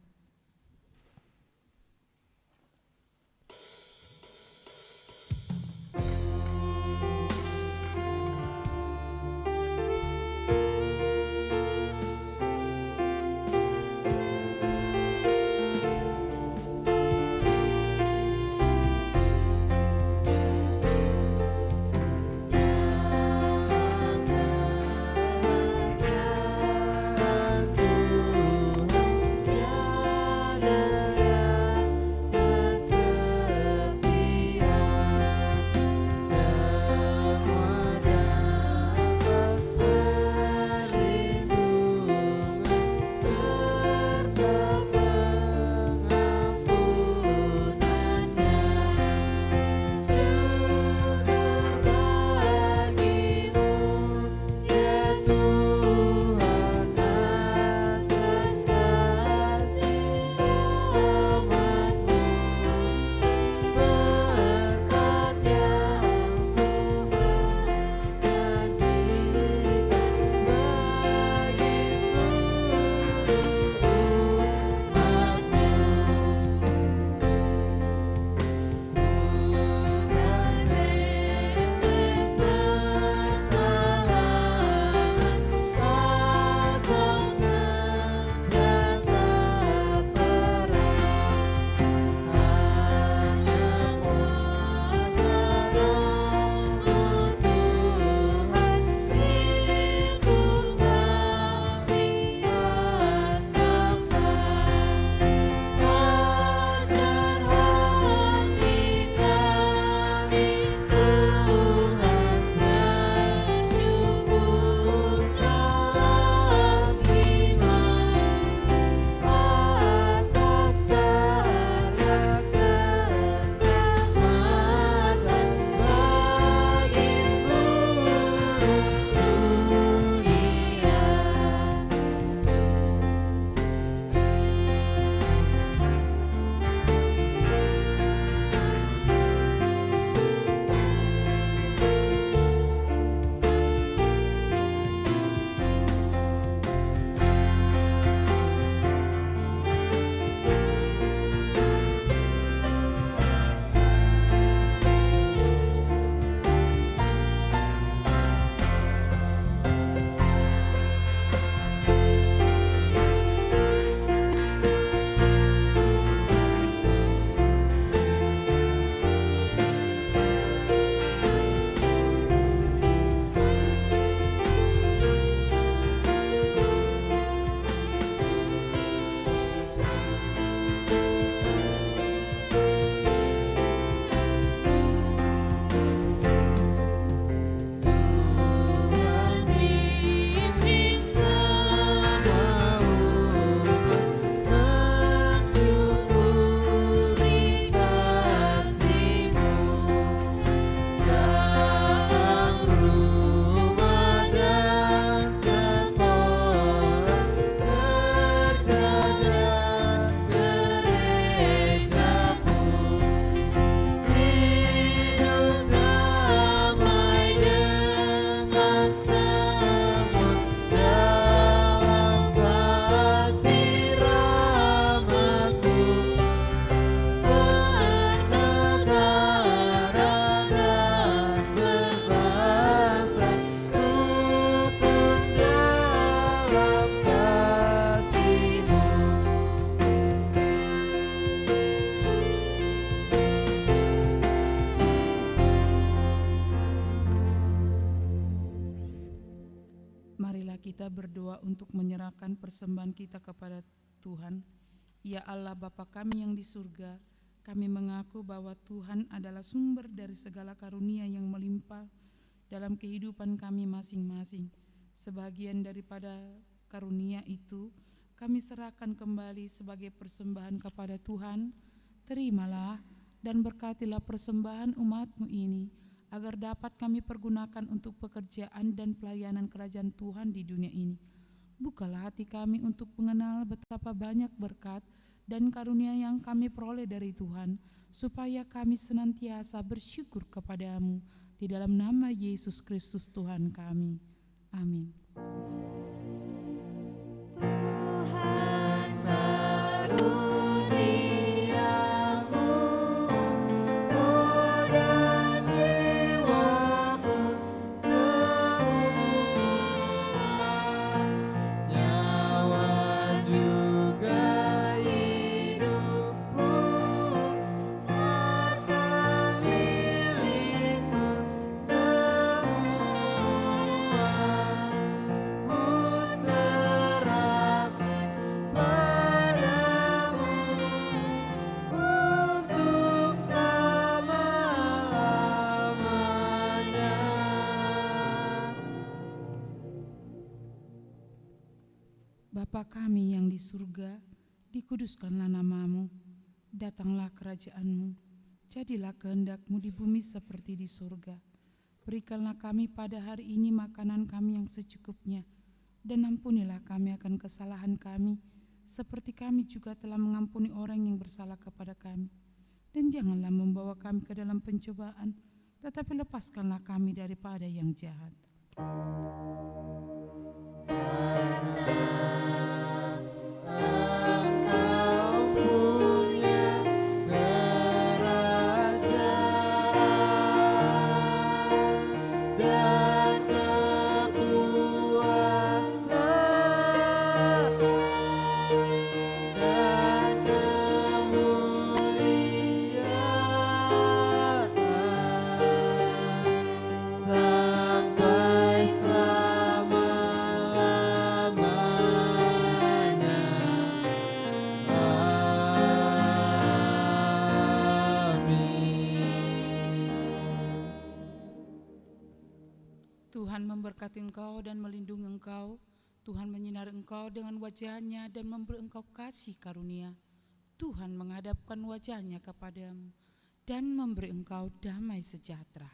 Marilah kita berdoa untuk menyerahkan persembahan kita kepada Tuhan. Ya Allah Bapa kami yang di surga, kami mengaku bahwa Tuhan adalah sumber dari segala karunia yang melimpah dalam kehidupan kami masing-masing. Sebagian daripada karunia itu kami serahkan kembali sebagai persembahan kepada Tuhan. Terimalah dan berkatilah persembahan umat-Mu ini, agar dapat kami pergunakan untuk pekerjaan dan pelayanan kerajaan Tuhan di dunia ini. Bukalah hati kami untuk mengenal betapa banyak berkat dan karunia yang kami peroleh dari Tuhan, supaya kami senantiasa bersyukur kepadamu, di dalam nama Yesus Kristus Tuhan kami. Amin. Bapa kami yang di surga, dikuduskanlah nama-Mu, datanglah kerajaan-Mu, jadilah kehendak-Mu di bumi seperti di surga. Berikanlah kami pada hari ini makanan kami yang secukupnya, dan ampunilah kami akan kesalahan kami, seperti kami juga telah mengampuni orang yang bersalah kepada kami. Dan janganlah membawa kami ke dalam pencobaan, tetapi lepaskanlah kami daripada yang jahat. Tuhan memberkati engkau dan melindungi engkau. Tuhan menyinari engkau dengan wajah-Nya dan memberi engkau kasih karunia. Tuhan menghadapkan wajah-Nya kepadamu dan memberi engkau damai sejahtera.